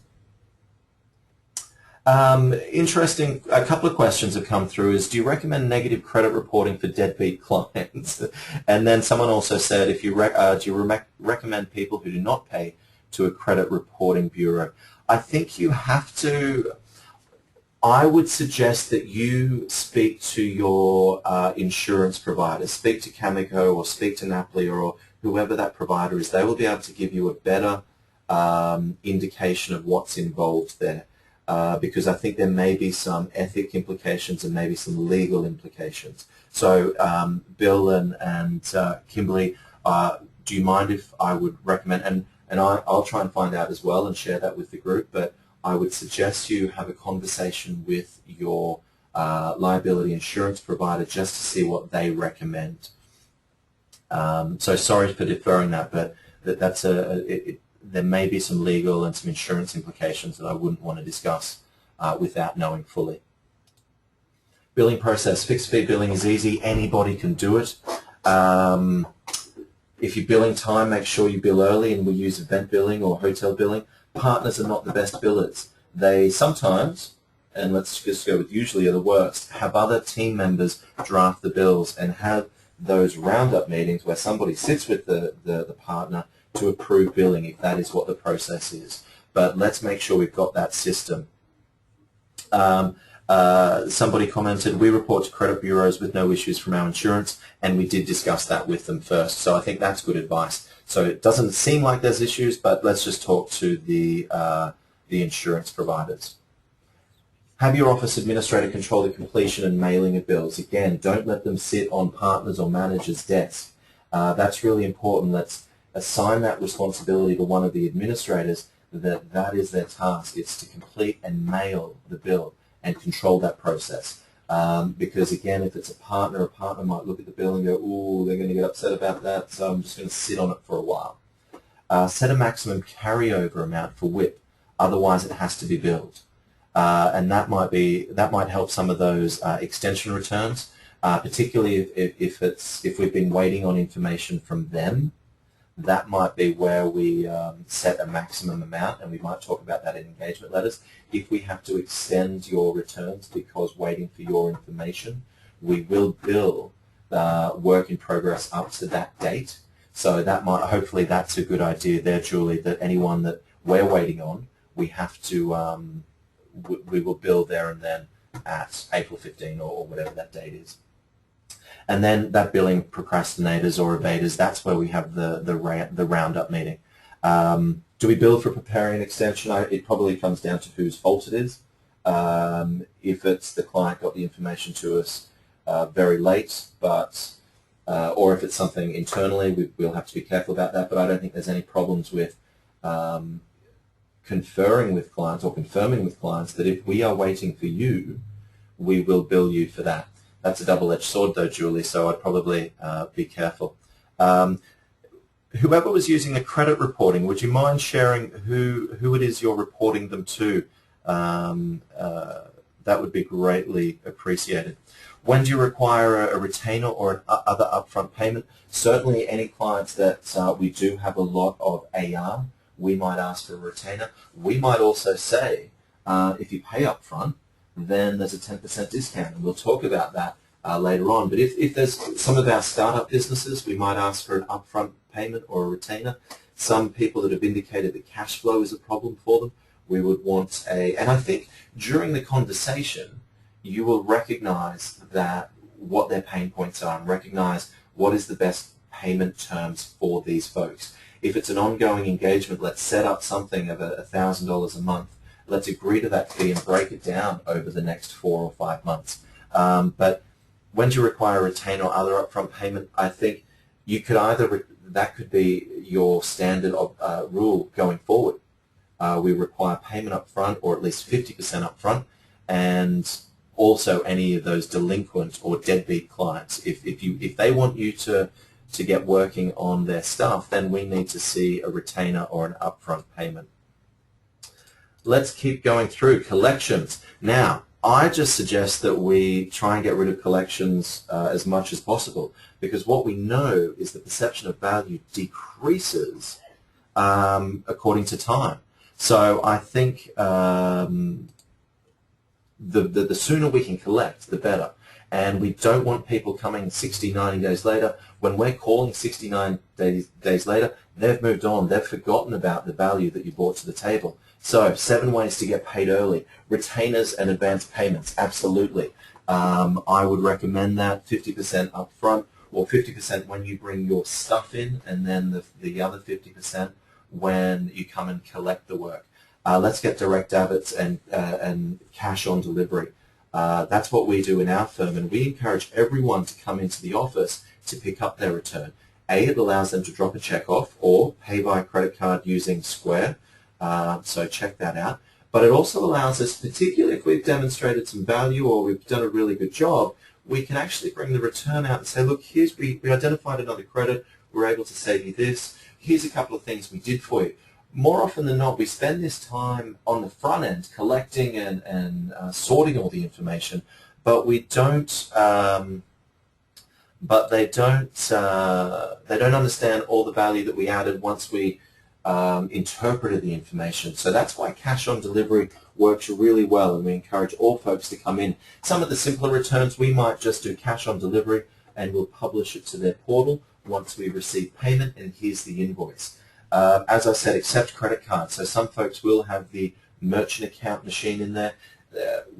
Interesting, a couple of questions have come through is, do you recommend negative credit reporting for deadbeat clients? And then someone also said, if you do you recommend people who do not pay to a credit reporting bureau? I think you have to, I would suggest that you speak to your insurance provider, speak to Cameco or speak to Napoli or whoever that provider is. They will be able to give you a better indication of what's involved there. Because I think there may be some ethic implications and maybe some legal implications. So Bill and Kimberly, do you mind if I would recommend, and I'll try and find out as well and share that with the group, but I would suggest you have a conversation with your liability insurance provider just to see what they recommend. So sorry for deferring that, but that's there may be some legal and some insurance implications that I wouldn't want to discuss without knowing fully. Billing process. Fixed fee billing is easy. Anybody can do it. If you're billing time, make sure you bill early, and we use event billing or hotel billing. Partners are not the best billers. They sometimes, and let's just go with usually are the worst, have other team members draft the bills and have those roundup meetings where somebody sits with the partner to approve billing, if that is what the process is. But let's make sure we've got that system. Somebody commented, we report to credit bureaus with no issues from our insurance, and we did discuss that with them first. So I think that's good advice. So it doesn't seem like there's issues, but let's just talk to the insurance providers. Have your office administrator control the completion and mailing of bills. Again, don't let them sit on partners or managers' desks. That's really important. Let's assign that responsibility to one of the administrators, that is their task. It's to complete and mail the bill and control that process. Because again, if it's a partner might look at the bill and go, ooh, they're going to get upset about that, so I'm just going to sit on it for a while. Set a maximum carryover amount for WIP, otherwise it has to be billed. And that might help some of those extension returns, particularly if we've been waiting on information from them. that might be where we set a maximum amount, and we might talk about that in engagement letters. If we have to extend your returns because waiting for your information, we will bill work in progress up to that date. So that might, hopefully that's a good idea there, Julie, that anyone that we're waiting on, we have to, we will bill there and then at April 15 or whatever that date is. And then that billing procrastinators or evaders, that's where we have the roundup meeting. Do we bill for preparing an extension? It probably comes down to whose fault it is. If it's the client got the information to us very late, but or if it's something internally, we'll have to be careful about that. But I don't think there's any problems with conferring with clients or confirming with clients that if we are waiting for you, we will bill you for that. That's a double-edged sword, though, Julie, so I'd probably be careful. Whoever was using the credit reporting, would you mind sharing who it is you're reporting them to? That would be greatly appreciated. When do you require a retainer or an other upfront payment? Certainly any clients that we do have a lot of AR, we might ask for a retainer. We might also say, if you pay upfront, then there's a 10% discount, and we'll talk about that later on. But if there's some of our startup businesses, we might ask for an upfront payment or a retainer. Some people that have indicated that cash flow is a problem for them, we would want and I think during the conversation, you will recognize that what their pain points are and recognize what is the best payment terms for these folks. If it's an ongoing engagement, let's set up something of $1,000 a month. Let's agree to that fee and break it down over the next 4 or 5 months. But when do you require a retainer or other upfront payment? I think you could either, that could be your standard rule going forward. We require payment upfront or at least 50% upfront, and also any of those delinquent or deadbeat clients. If they want you to get working on their stuff, then we need to see a retainer or an upfront payment. Let's keep going through collections. Now, I just suggest that we try and get rid of collections as much as possible, because what we know is the perception of value decreases according to time. So I think the sooner we can collect, the better. And we don't want people coming 60, 90 days later. When we're calling 69 days later, they've moved on. They've forgotten about the value that you brought to the table. So 7 ways to get paid early. Retainers and advance payments, absolutely. I would recommend that 50% up front, or 50% when you bring your stuff in, and then the other 50% when you come and collect the work. Let's get direct debits and cash on delivery. That's what we do in our firm, and we encourage everyone to come into the office to pick up their return. It allows them to drop a check off or pay by credit card using Square, so check that out. But it also allows us, particularly if we've demonstrated some value or we've done a really good job, we can actually bring the return out and say, look, here's, we identified another credit, we're able to save you this, here's a couple of things we did for you. More often than not, we spend this time on the front end collecting and sorting all the information, but we don't. But they don't understand all the value that we added once we interpreted the information. So that's why cash on delivery works really well, and we encourage all folks to come in. Some of the simpler returns, we might just do cash on delivery, and we'll publish it to their portal once we receive payment, and here's the invoice. As I said, accept credit cards. So some folks will have the merchant account machine in there.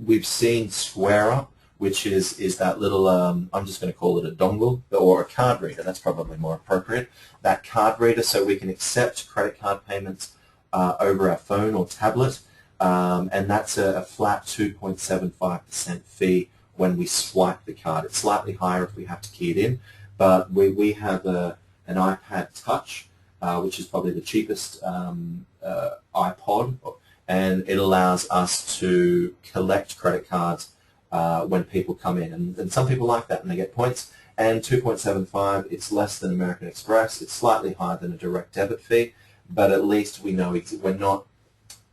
We've seen Square Up, which is that little, I'm just going to call it a dongle, or a card reader. That's probably more appropriate. That card reader, so we can accept credit card payments over our phone or tablet, and that's a flat 2.75% fee when we swipe the card. It's slightly higher if we have to key it in, but we have an iPad Touch, which is probably the cheapest iPod, and it allows us to collect credit cards when people come in, and some people like that and they get points. And 2.75, it's less than American Express, it's slightly higher than a direct debit fee, but at least we know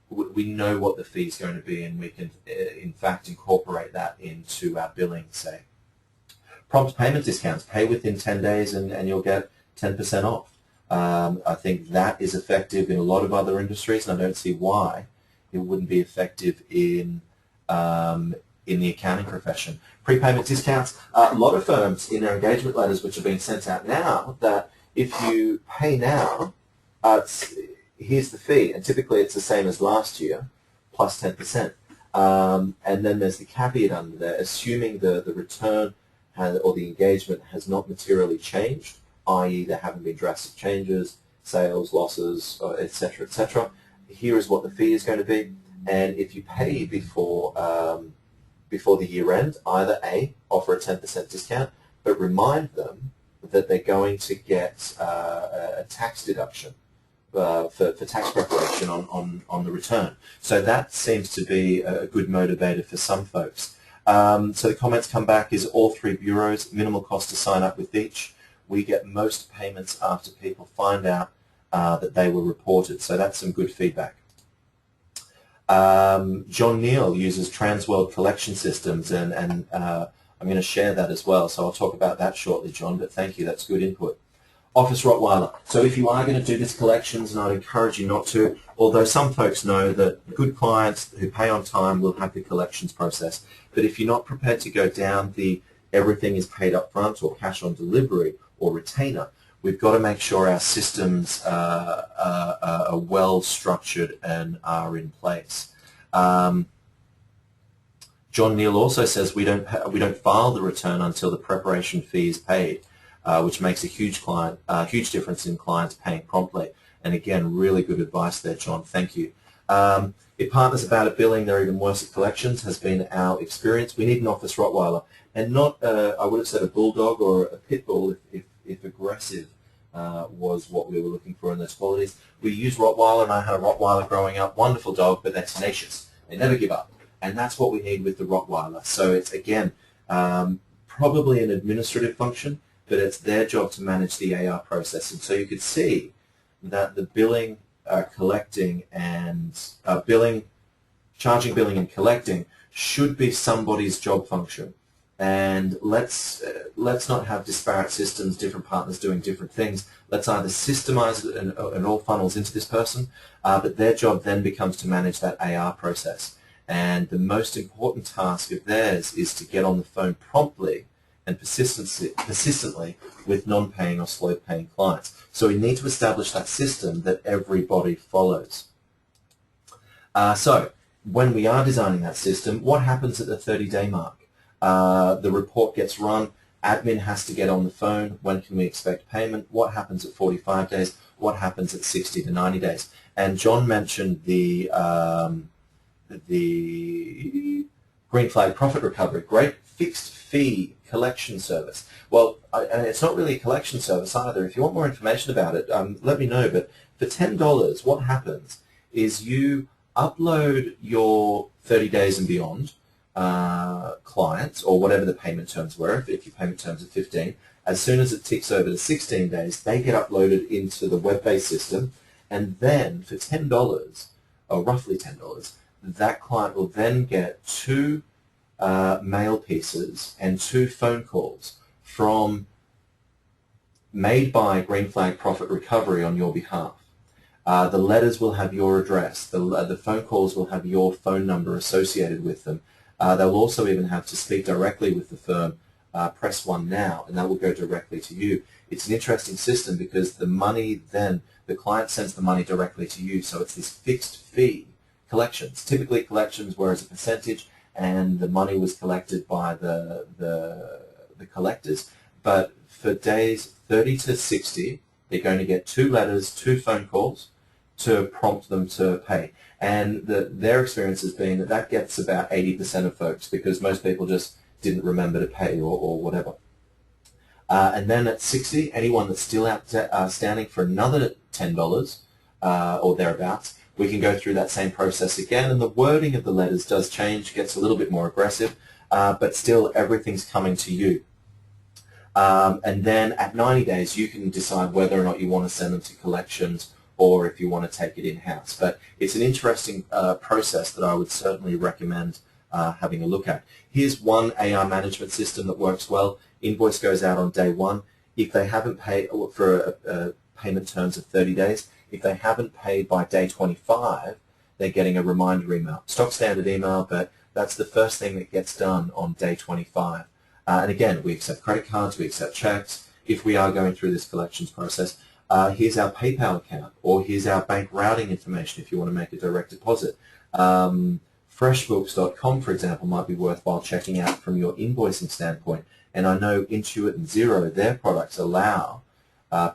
we know what the fee is going to be, and we can in fact incorporate that into our billing, say. Prompt payment discounts, pay within 10 days and you'll get 10% off. I think that is effective in a lot of other industries, and I don't see why it wouldn't be effective in the accounting profession. Prepayment discounts. A lot of firms in their engagement letters, which are being sent out now, that if you pay now, here's the fee, and typically it's the same as last year, plus 10%. And then there's the caveat under there, assuming the return or the engagement has not materially changed, i.e. there haven't been drastic changes, sales, losses, etc., etc. Here is what the fee is going to be, and if you pay before the year end, either A, offer a 10% discount, but remind them that they're going to get a tax deduction for tax preparation on the return. So that seems to be a good motivator for some folks. So the comments come back is all three bureaus, minimal cost to sign up with each. We get most payments after people find out that they were reported. So that's some good feedback. John Neal uses Transworld collection systems, and I'm going to share that as well. So I'll talk about that shortly, John, but thank you. That's good input. Office Rottweiler. So if you are going to do this collections, and I'd encourage you not to, although some folks know that good clients who pay on time will have the collections process. But if you're not prepared to go down the everything is paid up front or cash on delivery or retainer, we've got to make sure our systems are well structured and are in place. John Neal also says we don't file the return until the preparation fee is paid, which makes a huge difference in clients paying promptly. And again, really good advice there, John. Thank you. If partners are bad at billing, they're even worse at collections, has been our experience. We need an office Rottweiler, and not, I would have said, a bulldog or a pit bull if aggressive was what we were looking for in those qualities. We use Rottweiler, and I had a Rottweiler growing up. Wonderful dog, but they're tenacious. They never give up. And that's what we need with the Rottweiler. So it's, again, probably an administrative function, but it's their job to manage the AR process. And so you could see that the billing, collecting, and charging, billing, and collecting should be somebody's job function. And let's not have disparate systems, different partners doing different things. Let's either systemize it and all funnels into this person, but their job then becomes to manage that AR process. And the most important task of theirs is to get on the phone promptly and persistently with non-paying or slow-paying clients. So we need to establish that system that everybody follows. So when we are designing that system, what happens at the 30-day mark? The report gets run, admin has to get on the phone, when can we expect payment, what happens at 45 days, what happens at 60 to 90 days. And John mentioned the green flag profit recovery, great fixed fee collection service. Well, and it's not really a collection service either. If you want more information about it, let me know. But for $10, what happens is you upload your 30 days and beyond clients, or whatever the payment terms were, if your payment terms are 15, as soon as it ticks over to 16 days, they get uploaded into the web-based system, and then for $10, or roughly $10, that client will then get 2 mail pieces and 2 phone calls from made by Green Flag Profit Recovery on your behalf. The letters will have your address. The phone calls will have your phone number associated with them. They'll also even have to speak directly with the firm, press 1 now, and that will go directly to you. It's an interesting system because the money then, the client sends the money directly to you, so it's this fixed fee collections. Typically collections were as a percentage, and the money was collected by the collectors. But for days 30 to 60, they're going to get 2 letters, 2 phone calls to prompt them to pay. And their experience has been that gets about 80% of folks, because most people just didn't remember to pay or whatever. And then at 60, anyone that's still outstanding for another $10 or thereabouts, we can go through that same process again, and the wording of the letters does change, gets a little bit more aggressive, but still everything's coming to you. And then at 90 days, you can decide whether or not you want to send them to collections or if you want to take it in-house. But it's an interesting process that I would certainly recommend having a look at. Here's one AR management system that works well. Invoice goes out on day 1. If they haven't paid for a payment terms of 30 days. If they haven't paid by day 25, they're getting a reminder email. Stock standard email, but that's the first thing that gets done on day 25. And again, we accept credit cards, we accept checks. If we are going through this collections process, here's our PayPal account, or here's our bank routing information if you want to make a direct deposit. Freshbooks.com, for example, might be worthwhile checking out from your invoicing standpoint. And I know Intuit and Xero, their products allow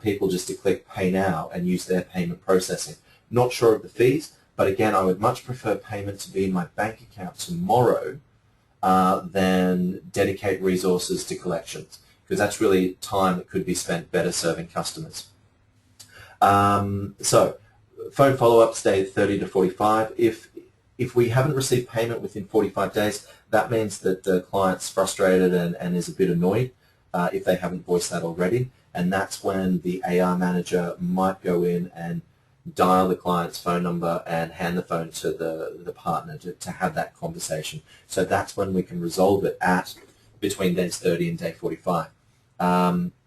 people just to click Pay Now and use their payment processing. Not sure of the fees, but again, I would much prefer payment to be in my bank account tomorrow than dedicate resources to collections, because that's really time that could be spent better serving customers. So, phone follow-ups day 30 to 45. If we haven't received payment within 45 days, that means that the client's frustrated and is a bit annoyed if they haven't voiced that already. And that's when the AR manager might go in and dial the client's phone number and hand the phone to the partner to have that conversation. So that's when we can resolve it at between days 30 and day 45.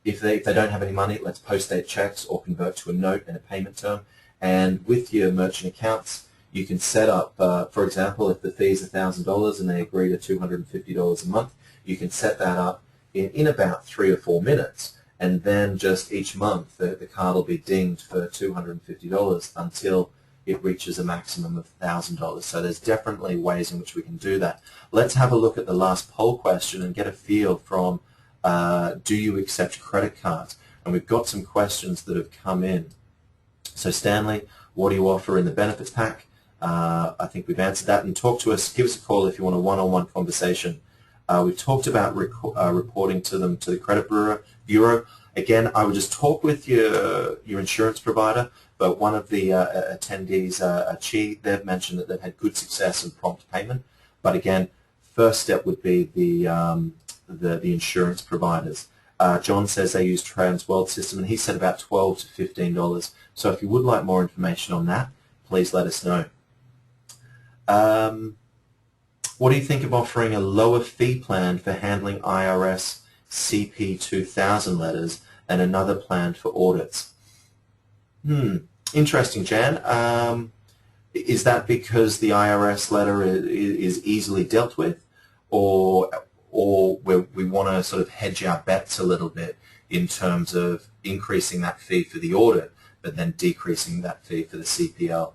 If they don't have any money, let's post-date checks or convert to a note and a payment term. And with your merchant accounts, you can set up, for example, if the fee is $1,000 and they agree to $250 a month, you can set that up in about 3 or 4 minutes. And then just each month, the card will be dinged for $250 until it reaches a maximum of $1,000. So there's definitely ways in which we can do that. Let's have a look at the last poll question and get a feel from, do you accept credit cards? And we've got some questions that have come in. So Stanley, what do you offer in the benefits pack? I think we've answered that. And talk to us, give us a call if you want a one-on-one conversation. We've talked about reporting to them to the credit bureau. Again, I would just talk with your insurance provider, but one of the attendees, Chi, they've mentioned that they've had good success in prompt payment. But again, first step would be the insurance providers. John says they use Transworld system, and he said about $12 to $15. So if you would like more information on that, please let us know. What do you think of offering a lower fee plan for handling IRS CP 2000 letters and another plan for audits? Interesting, Jan. Is that because the IRS letter is easily dealt with, or we want to sort of hedge our bets a little bit in terms of increasing that fee for the audit, but then decreasing that fee for the CPL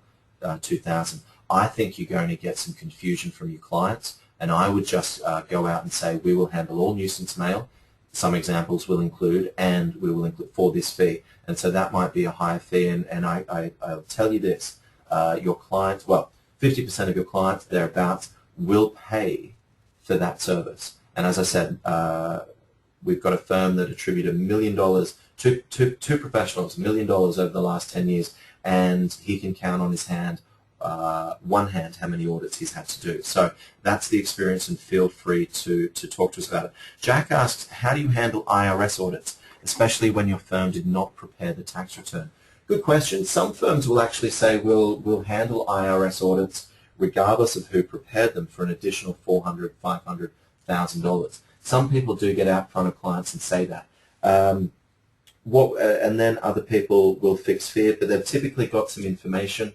2000? I think you're going to get some confusion from your clients, and I would just go out and say, we will handle all nuisance mail. Some examples will include, and we will include for this fee. And so that might be a higher fee, and I'll tell you this, your clients, well, 50% of your clients, thereabouts, will pay for that service. And as I said, we've got a firm that attributed $1 million to two professionals, $1 million over the last 10 years, and he can count on his hand, one hand, how many audits he's had to do. So that's the experience, and feel free to talk to us about it. Jack asks, how do you handle IRS audits, especially when your firm did not prepare the tax return? Good question. Some firms will actually say we'll handle IRS audits regardless of who prepared them for an additional $400,000, $500,000. Some people do get out in front of clients and say that. And then other people will fix fear, but they've typically got some information.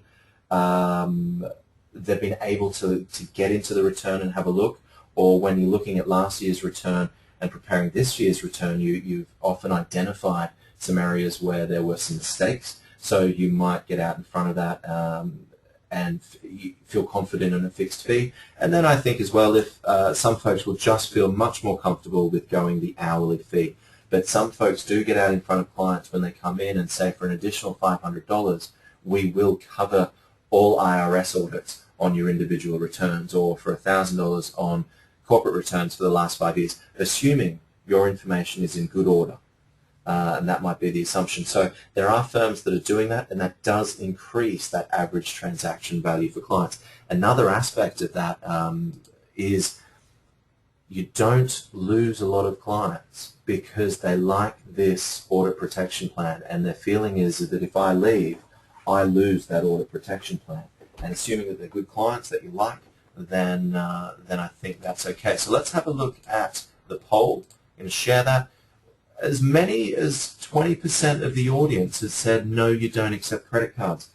They've been able to get into the return and have a look, or when you're looking at last year's return and preparing this year's return, you've often identified some areas where there were some mistakes, so you might get out in front of that and feel confident in a fixed fee. And then I think as well, if some folks will just feel much more comfortable with going the hourly fee, but some folks do get out in front of clients when they come in and say, for an additional $500, we will cover all IRS audits on your individual returns, or for $1,000 on corporate returns for the last 5 years, assuming your information is in good order. And that might be the assumption. So there are firms that are doing that, and that does increase that average transaction value for clients. Another aspect of that is you don't lose a lot of clients because they like this audit protection plan, and their feeling is that if I leave, I lose that audit protection plan. And assuming that they're good clients that you like, then I think that's okay. So let's have a look at the poll. I'm going to share that. as many as 20% of the audience has said, no, you don't accept credit cards.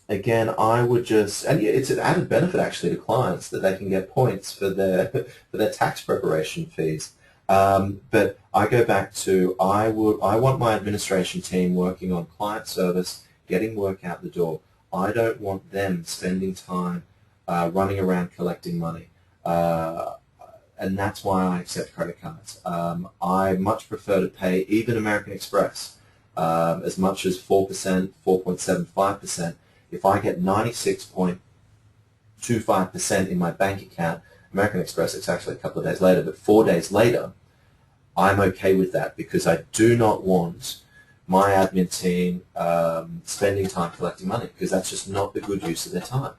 Again, I would just, and it's an added benefit actually to clients that they can get points for their tax preparation fees. But I go back to, I want my administration team working on client service, getting work out the door. I don't want them spending time running around collecting money. And that's why I accept credit cards. I much prefer to pay even American Express as much as 4%, 4.75%. If I get 96.25% in my bank account, American Express, it's actually a couple of days later, but 4 days later, I'm okay with that because I do not want my admin team spending time collecting money because that's just not the good use of their time.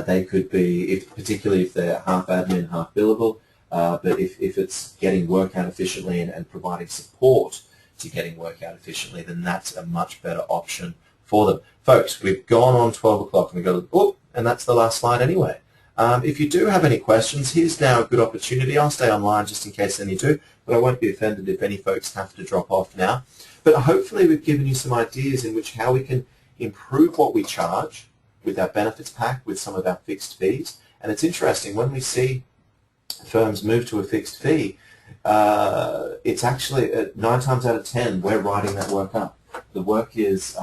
They could be, particularly if they're half admin, half billable, but if it's getting work out efficiently and providing support to getting work out efficiently, then that's a much better option for them. Folks, we've gone on 12 o'clock and we've got to, and that's the last slide anyway. If you do have any questions, here's now a good opportunity. I'll stay online just in case any do, but I won't be offended if any folks have to drop off now. But hopefully we've given you some ideas in which how we can improve what we charge with our benefits pack, with some of our fixed fees. And it's interesting, when we see firms move to a fixed fee, it's actually 9 times out of 10 we're writing that work up. The work is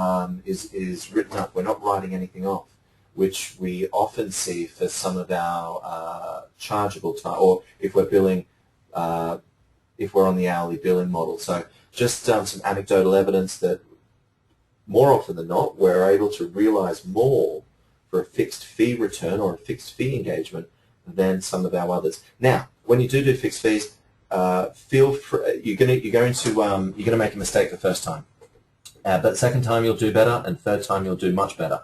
written up. We're not writing anything off, which we often see for some of our chargeable time, or if we're billing, if we're on the hourly billing model. So just some anecdotal evidence that more often than not, we're able to realize more for a fixed fee return or a fixed fee engagement than some of our others. Now, when you do fixed fees, feel free, you're going to make a mistake the first time. But second time you'll do better, and third time you'll do much better.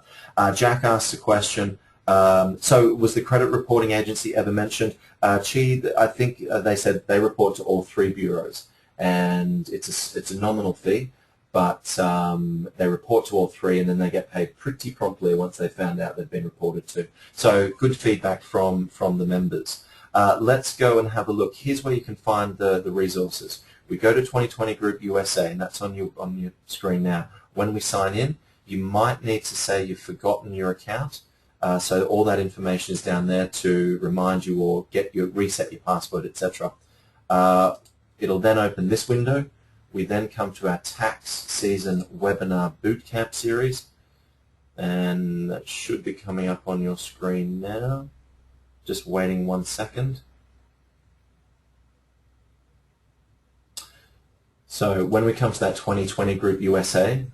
Jack asks a question, so was the credit reporting agency ever mentioned? Chi, I think they said they report to all 3 bureaus, and it's a nominal fee, but they report to all 3, and then they get paid pretty promptly once they found out they've been reported to. So good feedback from the members. Let's go and have a look. Here's where you can find the resources. We go to 2020 Group USA, and that's on your screen now. When we sign in, you might need to say you've forgotten your account. So all that information is down there to remind you or reset your password, etc. It'll then open this window. We then come to our tax season webinar bootcamp series, and that should be coming up on your screen now. Just waiting 1 second. So when we come to that 2020 Group USA,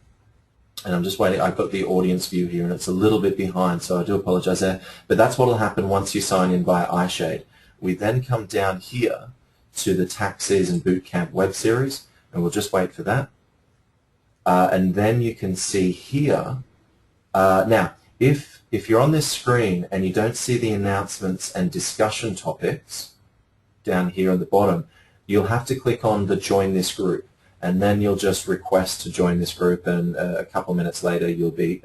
and I'm just waiting, I've got the audience view here and it's a little bit behind, so I do apologize there, but that's what will happen once you sign in via iShade. We then come down here to the Tax Season Bootcamp web series, and we'll just wait for that. And then you can see here, now if you're on this screen and you don't see the announcements and discussion topics down here at the bottom, you'll have to click on the Join This Group, and then you'll just request to join this group, and a couple of minutes later you'll be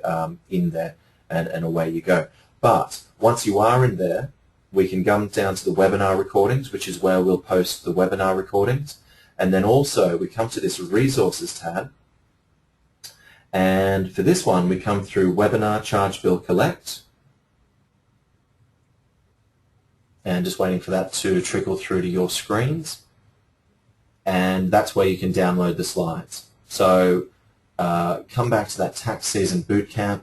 in there, and away you go. But once you are in there, we can come down to the webinar recordings, which is where we'll post the webinar recordings, and then also we come to this Resources tab, and for this one we come through Webinar Charge Bill Collect, and just waiting for that to trickle through to your screens. And that's where you can download the slides. So come back to that Tax Season Bootcamp,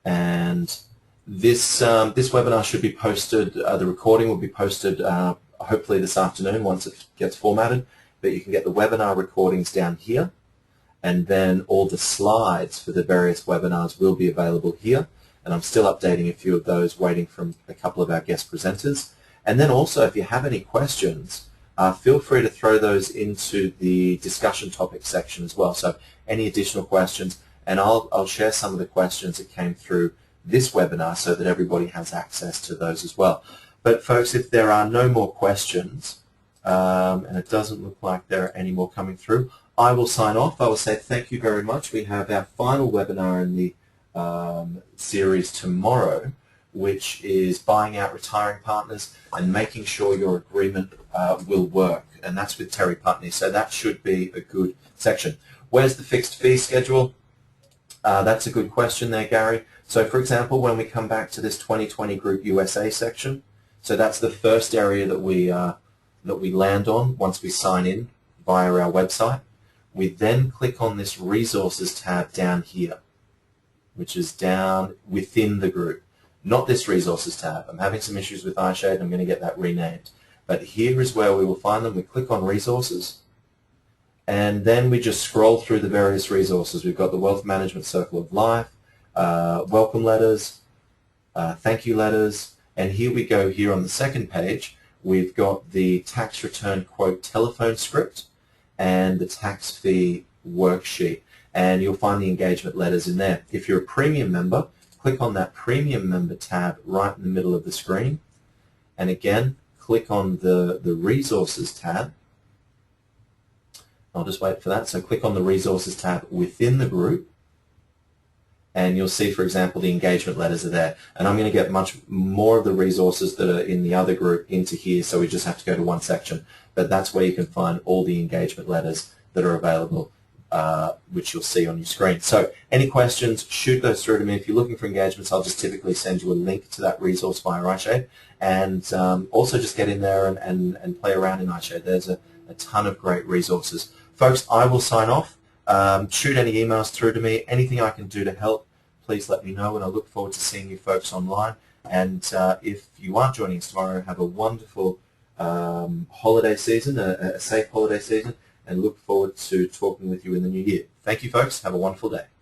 and this webinar should be posted, the recording will be posted hopefully this afternoon once it gets formatted, but you can get the webinar recordings down here, and then all the slides for the various webinars will be available here, and I'm still updating a few of those, waiting from a couple of our guest presenters. And then also, if you have any questions, feel free to throw those into the discussion topic section as well. So any additional questions, and I'll share some of the questions that came through this webinar so that everybody has access to those as well. But folks, if there are no more questions, and it doesn't look like there are any more coming through, I will sign off. I will say thank you very much. We have our final webinar in the series tomorrow which is buying out retiring partners and making sure your agreement will work, and that's with Terry Putney, so that should be a good section. Where's the fixed fee schedule? That's a good question there, Gary. So for example, when we come back to this 2020 Group USA section, so that's the first area that we land on once we sign in via our website. We then click on this Resources tab down here, which is down within the group. Not this Resources tab. I'm having some issues with iShade. I'm going to get that renamed. But here is where we will find them. We click on Resources, and then we just scroll through the various resources. We've got the Wealth Management Circle of Life, welcome letters, thank you letters, and here we go. Here on the second page, we've got the tax return quote telephone script and the tax fee worksheet, and you'll find the engagement letters in there. If you're a premium member, click on that premium member tab right in the middle of the screen, and again click on the resources tab. I'll just wait for that. So click on the resources tab within the group, and you'll see, for example, the engagement letters are there. And I'm going to get much more of the resources that are in the other group into here, so we just have to go to one section. But that's where you can find all the engagement letters that are available, which you'll see on your screen. So any questions, shoot those through to me. If you're looking for engagements, I'll just typically send you a link to that resource via iShade. And also just get in there and play around in iShade. There's a ton of great resources. Folks, I will sign off. Shoot any emails through to me. Anything I can do to help, please let me know, and I look forward to seeing you folks online. And if you aren't joining us tomorrow, have a wonderful holiday season, a safe holiday season, and look forward to talking with you in the new year. Thank you, folks. Have a wonderful day.